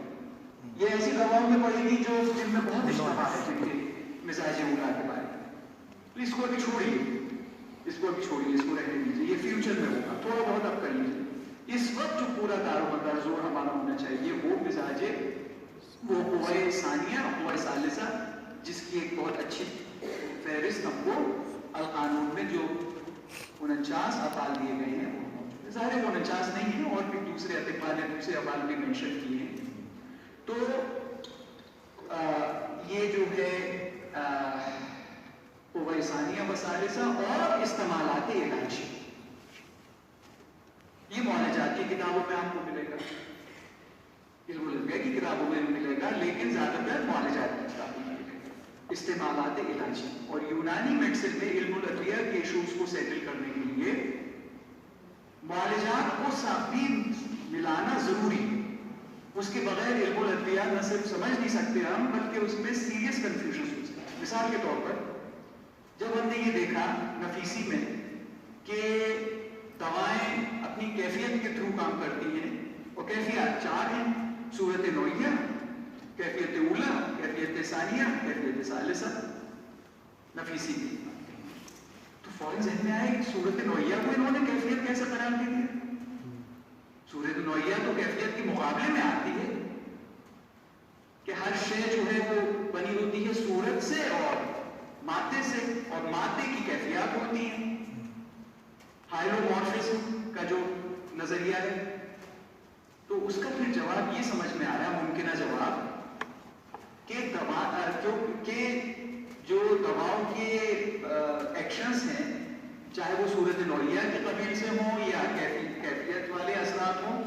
یہ ایسی دواؤں میں پڑے گی جو جن میں بہت اشتباہ ہے جن کے مزاج اولا کے بارے میں. تو اس کو ابھی چھوڑیے، اس کو رہنے دیجیے، یہ فیوچر میں ہوگا. تھوڑا بہت اب کر لیجیے. اس وقت جو پورا دار و مدار زور ہمارا ہونا چاہیے وہ مزاج وہ قوہ ثانیہ قوہ ثالثہ، جس کی ایک بہت اچھی فہرست ہم کو القانون میں جو 49 افعال دیے گئے ہیں وہ موجود ہے. ظاہر 49 نہیں ہے، اور بھی دوسرے اطباء نے دوسرے افعال بھی مینشن کیے ہیں. تو یہ جو ہے قوہ ثانیہ و ثالثہ اور استعمالات علاج، یہ معالجات کی کتابوں میں آپ کو ملے گا. اس کو لگ گیا کہ کتابوں میں ملے گا، لیکن زیادہ تر معالجات کی کتابوں میں ملے گا، استعمالات علاجی. اور یونانی میڈیسن میں علم الادویہ کے ایشوز کو سیٹل کرنے کے لیے معالجات کو ساتھ ملانا ضروری ہے. اس کے بغیر علم الادویہ نہ صرف سمجھ نہیں سکتے ہم، بلکہ اس میں سیریس کنفیوژن ہو سکتا ہے. مثال کے طور پر جب ہم نے یہ دیکھا نفیسی میں کہ دوائیں اپنی کیفیت کے تھرو کام کرتی ہیں، اور کیفیت 4 ہیں: صورت نوعیہ، کیفیت اولا، کیفیت ثانیہ، کیفیت ثالثہ. نفیسی کی تو فوراً ذہن میں آئے کہ صورت نوعیہ کو انہوں نے کیفیت کیسے قرار دے دیا؟ صورت نوعیہ تو کیفیت کے مقابلے میں آتی ہے کہ ہر شے جو ہے وہ بنی ہوتی ہے صورت سے اور مادے سے، اور مادے کی کیفیات ہوتی ہیں. ہائلومورفزم کا جو نظریہ ہے، تو اس کا پھر جواب یہ سمجھ میں آیا، ممکنہ جواب، کہ جو دواؤں کے ایکشنز ہیں، چاہے وہ صورت نوعیہ کے قبیل سے ہوں یا کیفیت والے اثرات ہوں،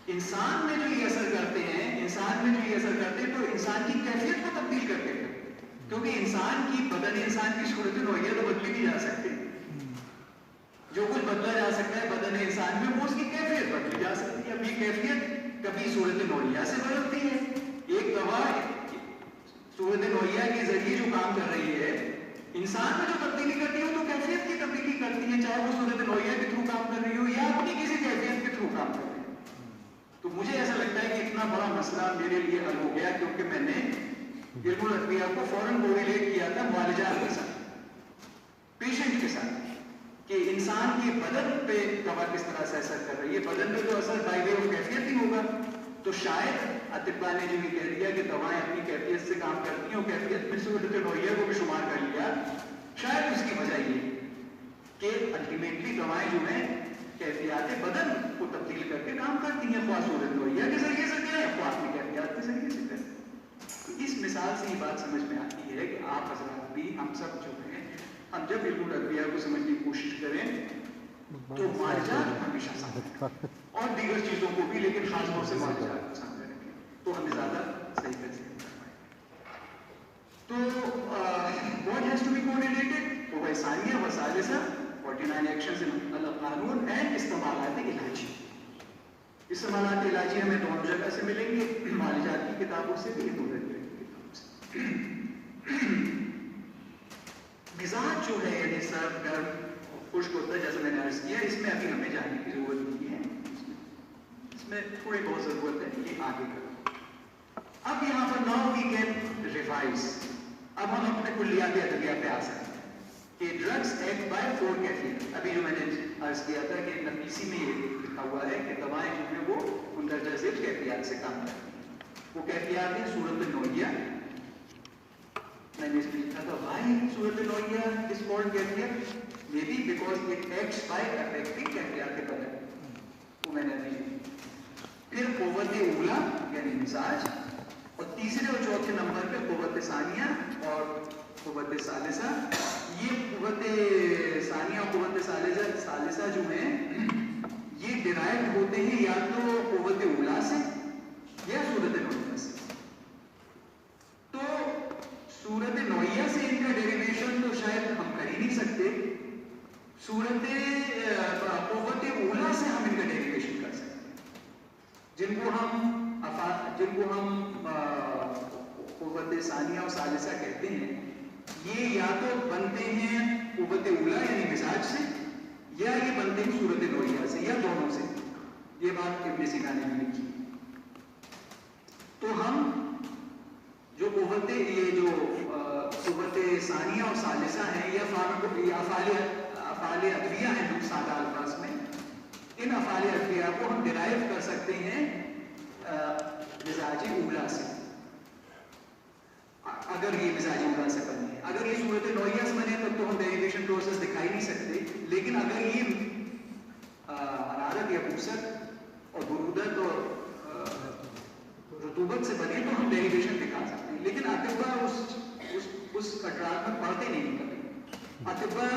انسان میں جو یہ اثر کرتے ہیں تو انسان کی کیفیت کو تبدیل کرتے ہیں. کیونکہ بدن کی صورت نوعیہ تو بدلی نہیں جا سکتی. جو کچھ بدلا جا سکتا ہے بدن انسان میں، وہ اس کی کیفیت بدلی جا سکتی ہے. اب یہ کیفیت کبھی صورت نوعیہ سے بدلتی ہے. ایک دوا صورت نوعیہ کے ذریعے جو کام کر رہی ہے، انسان میں جو تبدیلی کرتی ہے، وہ تو کیفیت کی تبدیلی کرتی ہے، چاہے وہ صورت نوعیہ کے تھرو کام کر رہی ہو یا اپنی کسی کیفیت کے تھرو کام کر رہی ہو. تو مجھے ایسا لگتا ہے کہ اتنا بڑا مسئلہ میرے لیے حل ہو گیا، کیونکہ میں نے علم الادویہ کو فوراً کوریلیٹ کیا تھا معالجات کے ساتھ، پیشنٹ کے ساتھ، کہ انسان کے بدن پہ دوا کس طرح سے اثر کر رہی ہے. بدن پہ تو اثر بائی وے آف کیفیت ہی ہوگا. تو شاید اطباء نے جو یہ کہہ دیا کہ دوائیں اپنی کیفیت سے کام کرتی ہیں اور کیفیت میں صورت نوعیہ کو بھی شمار کر لیا، شاید اس کی وجہ یہ کہ الٹیمیٹلی دوائیں جو ہیں کیفیات بدن کو تبدیل کر کے کام کرتی ہیں، خواہ صورت نوعیہ کے ذریعے سے کریں، خواہ اپنی کیفیات کے ذریعے سے کریں. تو اس مثال سے یہ بات سمجھ میں آتی ہے کہ آپ حضرات بھی، ہم سب جو ہیں، ہم جب علم الادویہ کو سمجھنے کی کوشش کریں تو معالجات ہمیشہ ساتھ رکھیں، اور دیگر چیزوں کو بھی، لیکن خاص طور سے معالجات کو سامنے رکھیں تو ہمیں زیادہ صحیح کر سکتے ہیں. تو what has to be correlated؟ وہ ثانیہ و ثالثہ، 49 ایکشنز ان القانون اینڈ استعمالات علاجی. استعمالات علاجی ہمیں دونوں جگہ سے ملیں گے، معالجات کی کتابوں سے بھی، دونوں کی کتابوں سے. مزاج جو ہے، یعنی سرد، گرم، خشک ہوتا ہے، جیسے میں نے عرض کیا، اس میں ابھی ہمیں جاننے کی ضرورت نہیں ہے، اس میں تھوڑی بہت ضرورت ہے، یہ آگے کرو. اب یہاں پر ناؤ وی کین ریوائز. اب ہم اپنے کلیات ادویہ پہ آ سکتے ہیں کہ ڈرگس ایکٹ بائی 4 کیفیت. ابھی جو میں نے عرض کیا تھا کہ نفیسی میں یہ لکھا ہوا ہے کہ دوائیں جو ہیں وہ مندرجہ ذیل کیفیات سے کام کرتی ہیں. وہ کیفیات ہیں صورت نوعیہ. میں نے اس میں لکھا تھا وائی صورت نوعیہ از کالڈ کیفیت، may be because it acts by affecting کیفیات بدن. وہ میں نے ابھی. پھر قوت اولا یعنی مزاج، اور تیسرے اور چوتھے نمبر پہ قوت ثانیہ اور قوت ثالثہ. یہ قوت ثانیہ اور قوت ثالثہ جو ہیں یہ ڈرائیو ہوتے ہیں یا تو قوت اولا سے یا صورت نوعیہ سے. تو صورت نوعیہ سے ان کا ڈیریویشن تو شاید ہم کر ہی نہیں سکتے. صورت قوت اولا سے ہم ان کا ڈیریویشن کر سکتے ہیں، جن کو ہم قوت ثانیہ اور ثالثہ کہتے ہیں. یہ یا تو بنتے ہیں قوت اولا یعنی مزاج سے، یا یہ بنتے ہیں صورت نوعیہ سے، یا دونوں سے. یہ بات ابن سینا نے بھی لکھی. تو ہم جو قوت ثانیہ اور ثالثہ ہیں یا افعال ادویہ ہیں جو سادہ الفاظ میں، ان افعال ادویہ کو ہم ڈرائیو کر سکتے ہیں مزاج اولا سے، اگر یہ مزاج اولا سے بنے. اگر یہ صورت نوعیہ سے بنے تب تو ہم ڈیریویشن پروسیس دکھائی نہیں سکتے، لیکن اگر یہ حرارت یا بوسٹ اور برودت اور رطوبت سے بنے تو ہم ڈیریویشن دکھا سکتے ہیں. لیکن اطباء اس کٹرات میں پڑھتے نہیں کبھی. اطباء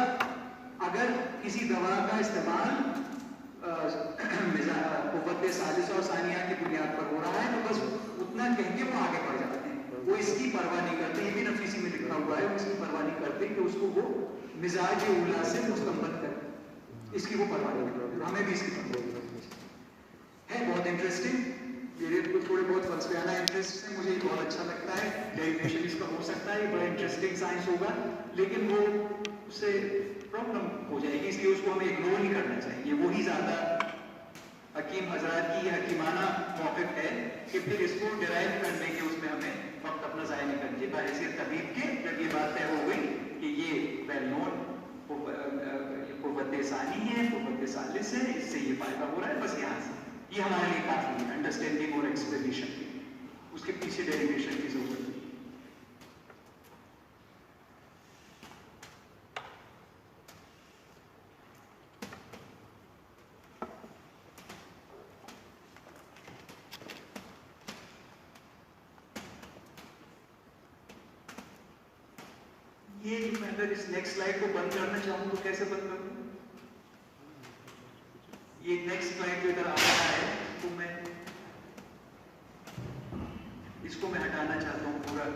اگر کسی دوا کا استعمال قوت ثالثہ اور ثانیہ کی بنیاد پر ہو رہا ہے تو بس ہوا ہے اس کی پرواہ نہیں کرتے کہ اس کو وہ مزاج اولا سے مستمت کرے, اس کی وہ پرواہ نہیں کرتے. ہمیں بھی اس کی پرواہ ہے. بہت انٹرسٹنگ, میرے کو تھوڑے بہت فلسفیانہ انٹرسٹ ہے, مجھے بہت اچھا لگتا ہے. ڈیریویشن اس کا ہو سکتا ہے, بڑا انٹرسٹنگ سائنس ہوگا, لیکن وہ اس سے پرابلم ہو جائے گی, اس لیے اس کو ہمیں اگنور نہیں کرنا چاہیے. وہی زیادہ حکیم حضرات کی یہ حکیمانہ موقف ہے کہ پھر اس کو ڈرائیو کرنے کے اس میں ہمیں وقت اپنا ضائع نہیں کرنا چاہیے. بحیثیت طبیب کے جب یہ بات طے ہو گئی کہ یہ ویل نون قوت ثانی ہے, قوت ثالث ہے, اس سے یہ فائدہ ہو رہا ہے, بس یہاں سے یہ ہمارے لیے کافی ہے انڈرسٹینڈنگ اور ایکسپلینیشن کی. اس کے پیچھے ڈیریویشن کی ضرورت نہیں. یہ میں اگر اس نیکسٹ سلائڈ کو بند کرنا چاہوں تو کیسے بند کروں؟ یہ نیکسٹ سلائڈ جو ادھر آ رہا ہے تو میں اس کو میں ہٹانا چاہتا ہوں پورا.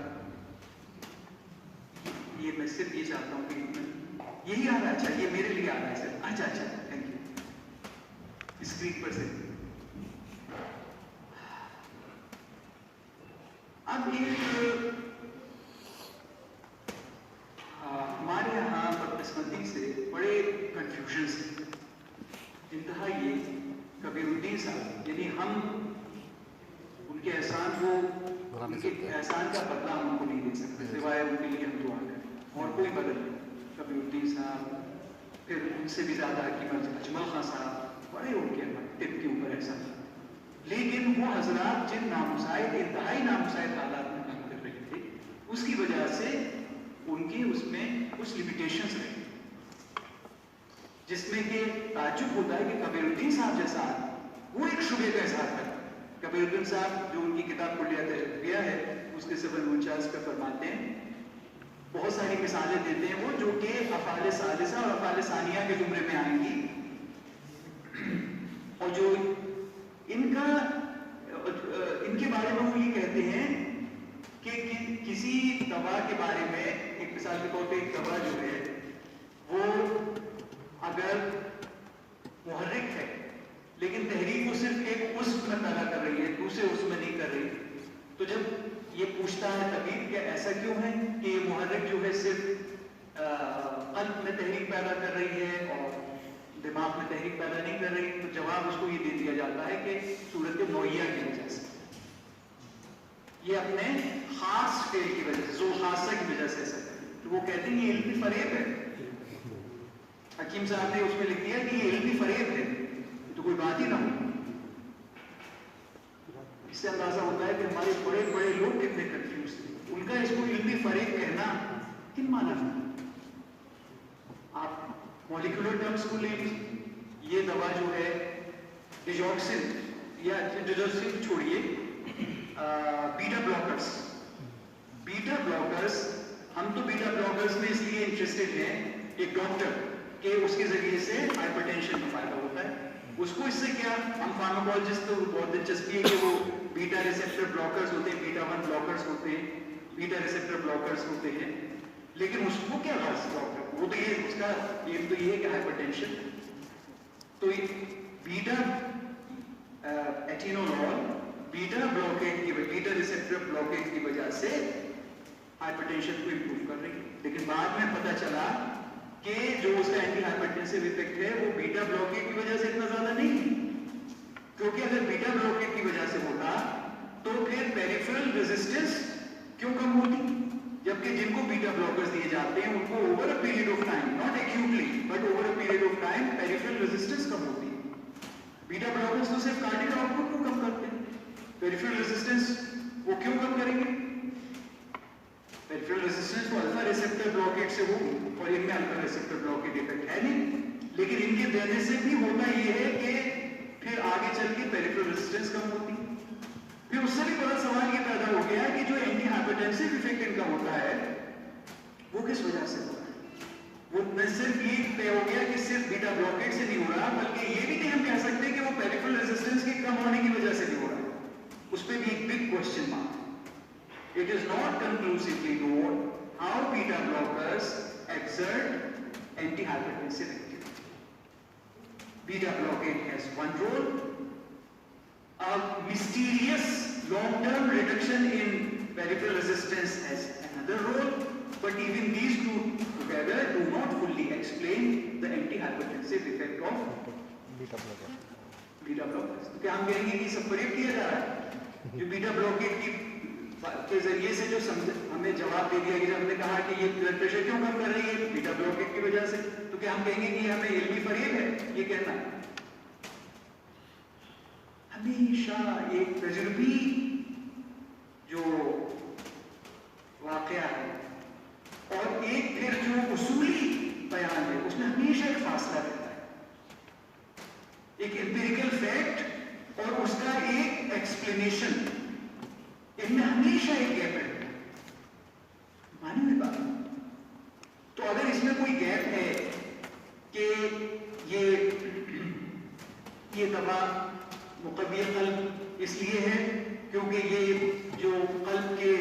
یہ میں صرف یہ چاہتا ہوں کہ یہی آ رہا ہے. اچھا یہ میرے لیے آ رہا ہے سر. اچھا اچھا تھینک یو. اسکرین پر سے اب ایک ہمارے یہاں بدقسمتی سے بڑے کنفیوژنس ہیں. انتہا یہ کبیر الدین صاحب, یعنی ہم ان کے احسان کو, ان کے احسان کا بدلہ ہم ان کو نہیں دے سکتے سوائے ان کے لیے ہم دعا کریں, اور کوئی بدل نہیں. کبیر الدین صاحب, پھر ان سے بھی زیادہ حکیم اجمل خان صاحب, بڑے ان کے ٹپ کے اوپر احسان. لیکن وہ حضرات جن نامساعد, انتہائی نامساعد حالات میں کام کر رہے تھے, اس کی وجہ سے ان کی اس میں کچھ لمیٹیشنز رہی, جس میں کہ تعجب ہوتا ہے کہ کبیر الدین صاحب جیسا وہ ایک شبے کا اظہار کرتے. کبیر الدین صاحب جو ان کی کتاب کلیات ادویہ ہے اس کے 749 کا فرماتے ہیں, بہت ساری مثالیں دیتے ہیں وہ جو کہ افعال ثالثہ اور افعال ثانیہ کے زمرے میں آئیں گی, اور جو ان کے بارے میں وہ یہ کہتے ہیں کہ کسی دوا کے بارے میں, ایک مثال کے طور پہ ایک دوا جو ہے وہ اگر محرک ہے لیکن تحریک کو صرف ایک عضو میں پیدا کر رہی ہے, دوسرے عضو میں نہیں کر رہی, تو جب یہ پوچھتا ہے طبیب کہ ایسا کیوں ہے کہ یہ محرک جو ہے صرف قلب میں تحریک پیدا کر رہی ہے اور دماغ میں تحریک پیدا نہیں کر رہی, تو جواب اس کو یہ دے دیا جاتا ہے کہ صورت نوعیہ کی وجہ سے, یہ اپنے خاص فعل کی وجہ سے, ذو خاصہ کی وجہ سے ایسا کریں. تو وہ کہتے ہیں یہ علمی فریب ہے. حکیم صاحب نے اس میں لکھ دیا کہ یہ علمی فریب ہے, تو کوئی بات ہی نہ ہو. اس سے اندازہ ہوتا ہے کہ ہمارے بڑے بڑے لوگ کتنے کنفیوز تھے. ان کا اس کو علمی فریب کہنا کن مانا ہے؟ آپ مولیکولر ٹرمز کو لے لیجیے. یہ دوا جو ہے ڈیجاکسن یا ڈیجاکسن چھوڑیے, بیٹا بلاکرز. بیٹا بلاکرز, ہم تو بیٹا بلاکرز میں اس لیے انٹرسٹڈ ہیں ایک ڈاکٹر کہ اس کے ذریعے سے ہائپر ٹینشن میں فائدہ ہوتا ہے. اس کو اس سے کیا, ہم فارماکولوجسٹ تو بہت دلچسپی ہے کہ وہ بیٹا ریسپٹر بلاکرز ہوتے ہیں, بیٹا 1 بلاکرز ہوتے ہیں, بیٹا ریسپٹر بلاکرز ہوتے ہیں, لیکن اس کو کیا غرض ڈاکٹر کو, وہ تو یہ اس کا یہ تو یہ ہے کہ ہائپر ٹینشن. تو بیٹا ایٹینولول بیٹا بلاکیج کی, بیٹا ریسپٹر بلاکیج کی وجہ سے ہائپر ٹینشن کو امپروو کر رہی ہے. لیکن بعد میں پتہ چلا کہ جو اس کا اینٹی ہائپرٹینسو ایفیکٹ ہے وہ بیٹا بلاکیج کی وجہ سے اتنا زیادہ نہیں ہے, کیونکہ اگر بیٹا بلاکیج کی وجہ سے ہوتا تو پھر پیریفرل ریزسٹنس کیوں کم ہوتی, جبکہ جن کو بیٹا بلاکرز دیے جاتے ہیں ان کو over a period of time, not acutely but over a period of time peripheral resistance کم ہوتی ہے. بیٹا بلاکرز تو صرف کارڈیک آؤٹ پٹ کو کم کرتے ہیں, پیریفرل ریزسٹنس وہ کیوں کم کریں گے؟ پیریفرل ریزسٹنس تو الفا ریسپٹر بلاکیج سے ہو, اور ان میں الفا ریسپٹر بلاکیج ایفیکٹ ہے نہیں, لیکن ان کے دینے سے بھی ہوتا یہ ہے کہ پھر آگے چل کے پیریفرل ریزسٹنس کم ہوتی. پھر اس سے بھی بڑا سوال یہ پیدا ہو گیا کہ جو اینٹی ہائپرٹینسو ایفیکٹ ان کا ہوتا ہے وہ کس وجہ سے ہوتا ہے. وہ نہ صرف یہ طے ہو گیا کہ صرف بیٹا بلاکیج سے نہیں ہو رہا, بلکہ یہ بھی نہیں ہم کہہ سکتے کہ وہ پیریفرل ریزسٹنس کے کم ہونے کی وجہ سے نہیں ہو رہا. اس پہ بھی ایک big question mark. It is not conclusively known how beta blockers exert antihypertensive activity. Beta blockade has one role. A mysterious long-term reduction in peripheral resistance has another role. But even these two together do not fully explain the antihypertensive effect of beta blockage. तो क्या हम कहेंगे कि सब प्रयोग किया जा रहा है? जो बीटा ब्लॉकेज के जरिए से जो हमें जवाब दे दिया कि हमने कहा कि ये ब्लड प्रेशर क्यों कम कर रही है, बीटा ब्लॉकेज की वजह से, तो क्या हम कहेंगे कि हमें इल्मी फरेब है ये कहना? हमेशा एक तजुर्बी जो वाकया है और एक फिर जो उसूली बयान है उसमें हमेशा एक फासला रहता है, एक एम्पिरिकल फैक्ट और उसका एक एक्सप्लेनेशन, इनमें हमेशा एक गैप रहता है। मानी हुई बात। तो अगर इसमें कोई गैप है कि ये दवा मुकव्वी क़ल्ब इसलिए है क्योंकि ये जो क़ल्ब के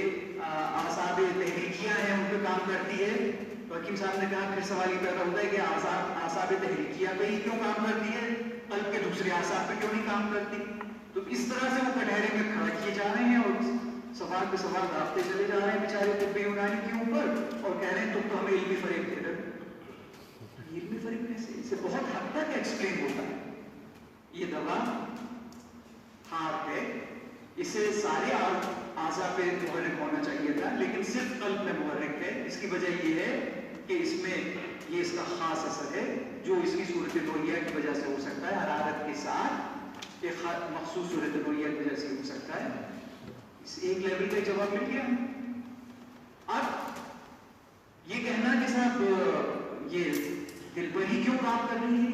आसाब तहरीकियां हैं उन पर काम करती है, तो हकीम साहब ने कहा फिर सवाल ये पैदा होता है कि आसाब तहरीकियां पे ही क्यों काम करती है, क़ल्ब के दूसरे आसाब पे क्यों नहीं काम करती? तो इस तरह से वो कटहरे में खड़ा किए जा रहे हैं और सवाल पे सवाल दाफते चले जा रहे हैं बेचारे तिब्बी यूनानी के ऊपर और कह रहे हैं तुम तो हमें इल्मी फरेब दे रहे हो। इल्मी फरेब कैसे? इससे बहुत हद तक एक्सप्लेन होता है। ये दवा हार्ट है, इसे सारे आज़ा पे मुहर्रिक होना चाहिए था, लेकिन सिर्फ क़ल्ब में मुहर्रिक है। इसकी वजह ये है कि इसमें ये इसका खास असर है जो इसकी सूरत नोइया की वजह से हो सकता है, हरारत के साथ एक मखसूस सूरत नोइया की वजह से हो सकता है। इस एक लेवल पे जवाब मिल गया। अब ये कहना कि साहब ये दिल पर ही क्यों काम कर रही है,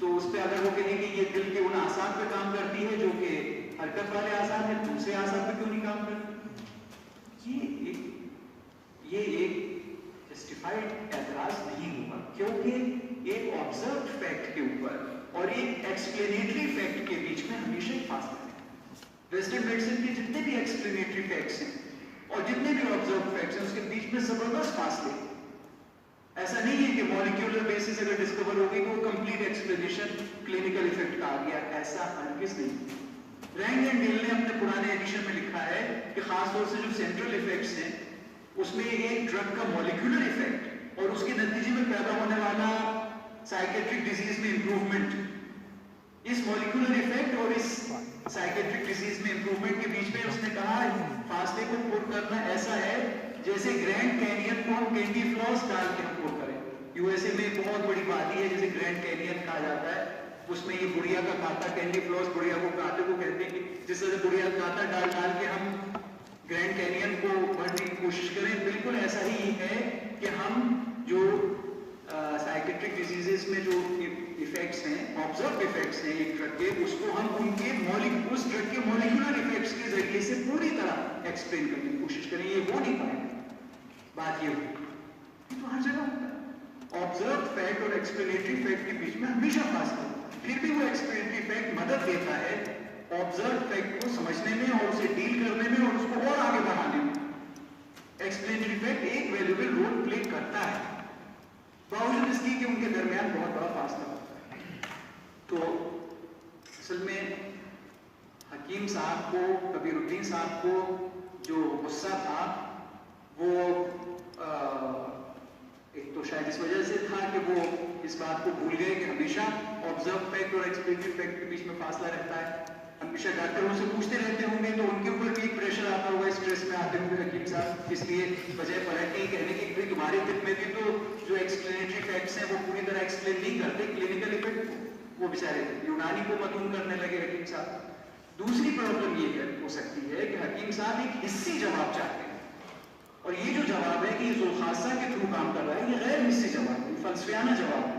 तो उस पर अगर वो कहें कि ये दिल के उन आसाब पे काम करती है जो कि हरकत वाले आसाब है, दूसरे आसाब पे क्यों नहीं काम करती? ये एक जस्टिफाइड एतराज नहीं होगा, क्योंकि एक ऑब्जर्व्ड फैक्ट के ऊपर और एक एक्सप्लेनेटरी फैक्ट के बीच में हमेशा ही फासला है। वेस्टर्न मेडिसिन के जितने भी एक्सप्लेनेटरी फैक्ट्स हैं और जितने भी ऑब्जर्व्ड फैक्ट्स हैं उसके बीच में जबरदस्त फासले। ऐसा नहीं है कि मॉलिक्यूलर बेसिस अगर डिस्कवर हो गई तो कंप्लीट एक्सप्लेनेशन क्लिनिकल इफेक्ट का आ गया, ऐसा हरगिज़ नहीं। रैंग एंड डेल ने अपने पुराने एडिशन में लिखा है कि खासतौर से जो सेंट्रल इफेक्ट्स हैं उसमें एक ड्रग का मॉलिक्यूलर इफेक्ट और उसके नतीजे में पैदा होने वाला साइकेट्रिक डिजीज में इंप्रूवमेंट, इस मॉलिक्यूलर इफेक्ट और इस साइकेट्रिक डिजीज में इंप्रूवमेंट के बीच में उसने कहा फासले को पुर करना ऐसा है जैसे ग्रैंड कैनियन को हम कैंडी फ्लॉस डाल के हम पुर करें। यूएसए में एक बहुत बड़ी वादी है जिसे ग्रैंड कैनियन कहा जाता है, उसमें ये बुढ़िया का कांटा, कैंडी फ्लॉस बुढ़िया को कांटे को कहते हैं कि जिस तरह बुढ़िया कांटा डाल डाल के हम ग्रैंड कैनियन को बढ़ने की कोशिश करें, बिल्कुल ऐसा ही है कि हम जो साइकेट्रिक डिजीजेस में जो इफेक्ट्स हैं, ऑब्जर्व इफेक्ट्स हैं एक ड्रग के, उसको हम उनके उस ड्रग के मॉलिक्यूलर इफेक्ट्स के जरिए से पूरी तरह एक्सप्लेन करने की कोशिश करें। ये हो नहीं पाएगा। बात ये होगी तो हर जगह होता है। ऑब्जर्व फैक्ट और एक्सप्लेनेटरी फैक्ट के बीच में हमेशा फासला होता है, फिर भी वो एक्सप्लेनेटरी फैक्ट मदद देता है ऑब्जर्व फैक्ट को समझने में और उसे डील करने में और उसको और आगे बढ़ाने में। एक्सप्लेनेटरी फैक्ट एक वैल्यूएबल रोल प्ले करता है, बावजूद इसकी कि उनके दरमियान बहुत बड़ा फासला होता है। तो असल में हकीम साहब को, कबीरुद्दीन साहब को जो गुस्सा था वो एक तो शायद इस वजह से था कि वो इस बात को भूल गए कि हमेशा ऑब्जर्व फैक्ट और एक्सप्लेनेटरी फैक्ट के बीच में फासला रहता है। हमेशा डॉक्टर उनसे पूछते रहते होंगे तो उनके ऊपर भी एक प्रेशर आता होगा, स्ट्रेस में आते होंगे हकीम साहब, इसलिए बजाय पलट के कहने की भाई तुम्हारे दिल में भी तो जो एक्सप्लेनेटरी फैक्ट्स हैं वो पूरी तरह एक्सप्लेन नहीं करते क्लिनिकल इफेक्ट, वो बेचारे यूनानी को मदून करने लगे हकीम साहब। दूसरी प्रॉब्लम ये हो सकती है कि हकीम साहब एक हिस्सी जवाब चाहते हैं और ये जो जवाब है कि ये ज़ुल्खासा के थ्रू काम कर रहा है, ये गैर हिस्सी जवाब है, फलसफियाना जवाब है।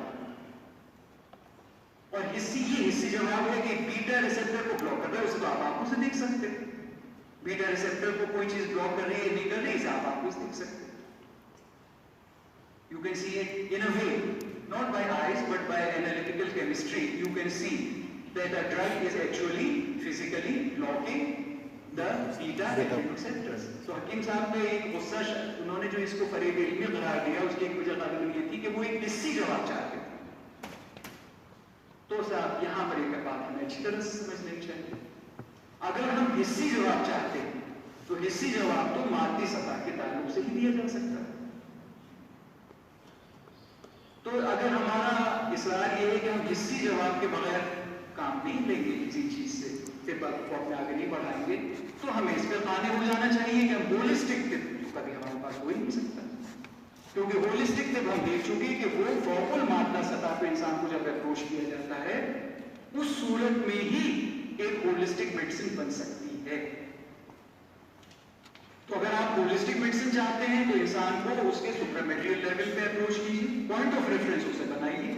और ये हिस्सी जवाब है कि बीटा रिसेप्टर को ब्लॉक कर रहा है, उसे तो आप आंखों से देख सकते हैं। बीटा रिसेप्टर को कोई चीज ब्लॉक कर रही है नहीं कर रही, इसे आप आंखों से देख सकते हैं। You can see it in a way, not by eyes but by analytical chemistry. You can see that a drug is actually physically blocking the beta receptors. تو حکیم صاحب نے ایک غصہ انہوں نے جو اس کو فریب علمی قرار دیا اس کی ایک وجہ غالباً یہ تھی کہ وہ ایک حصی جواب چاہتے تھے. تو صاحب یہاں پر ایک بات ہمیں اچھی طرح سے سمجھ لینی چاہیے. اگر ہم حصی جواب چاہتے ہیں تو حصی جواب تو مادی سطح کے تعلق سے ہی دیا جا سکتا ہے. تو اگر ہمارا اصرار یہ ہے کہ ہم حصی جواب کے بغیر کام نہیں لیں گے کسی چیز سے طب کو اپنے آگے نہیں بڑھائیں گے تو ہمیں اس پہ قانع ہو جانا چاہیے کہ ہم ہولسٹک طب تو کبھی ہمارے پاس ہو ہی نہیں سکتا. کیونکہ ہولسٹک طب ہم دیکھ چکے کہ وہ فوق المادہ سطح پہ انسان کو جب اپروچ کیا جاتا ہے اس صورت میں ہی ایک ہولسٹک میڈیسن بن سکتی ہے. تو اگر آپ ہولسٹک میڈیسن چاہتے ہیں تو انسان کو اس کے سپرامیٹریل لیول پہ اپروچ کیجیے, پوائنٹ آف ریفرنس اسے بنائیے.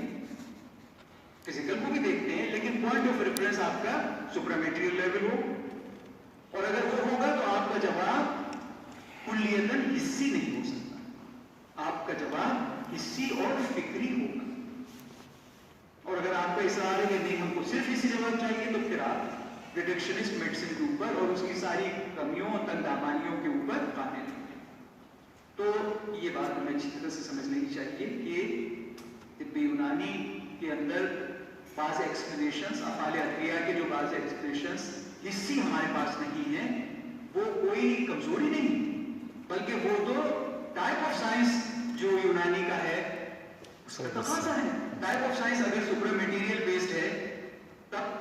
فزیکل کو بھی دیکھتے ہیں لیکن پوائنٹ آف ریفرنس آپ کا سپرامیٹریل لیول ہو, اور اگر وہ ہوگا تو آپ کا جواب کلیتاً حصی نہیں ہو سکتا, آپ کا جواب حصی اور فکری ہوگا. اور اگر آپ کا اصرار ہے کہ نہیں ہم کو صرف حصی جواب چاہیے تو پھر آپ ریڈکشنسٹ میڈیسن کے اوپر اور اس کی ساری کمیوں اور تندامانیوں کے اوپر قائم ہیں. تو یہ بات ہمیں اچھی طرح سے سمجھ لینی چاہیے کہ طب یونانی کے اندر بعض ایکسپلینیشنز افعال ادویہ کے جو بعض ایکسپلینیشنز حصی ہمارے پاس نہیں ہیں وہ کوئی کمزوری نہیں بلکہ وہ تو ٹائپ آف سائنس جو یونانی کا ہے اس کا تقاضا ہے. ٹائپ آف سائنس اگر سپر میٹیریل بیسڈ ہے تب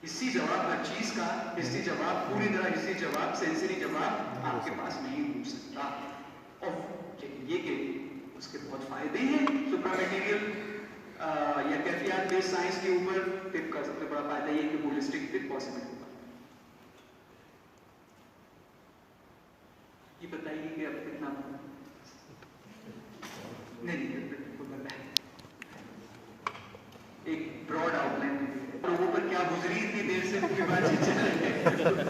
حصی جواب ہر چیز کا حصی جواب پوری طرح حصی جواب سینسری جواب آپ کے پاس نہیں ہو سکتا. اور یہ کہ اس کے بہت فائدے ہیں سپر میٹیریل یا کیفیات بیس سائنس کے اوپر طب کا سب سے بڑا فائدہ یہ کہ ہولسٹک طب پاسبل ہوگا. یہ بتائیے کہ اب کتنا نہیں ایک براڈ آؤٹ لائن اور اوپر کیا گزری اتنی دیر سے مجھے بات چیت چل رہی ہے.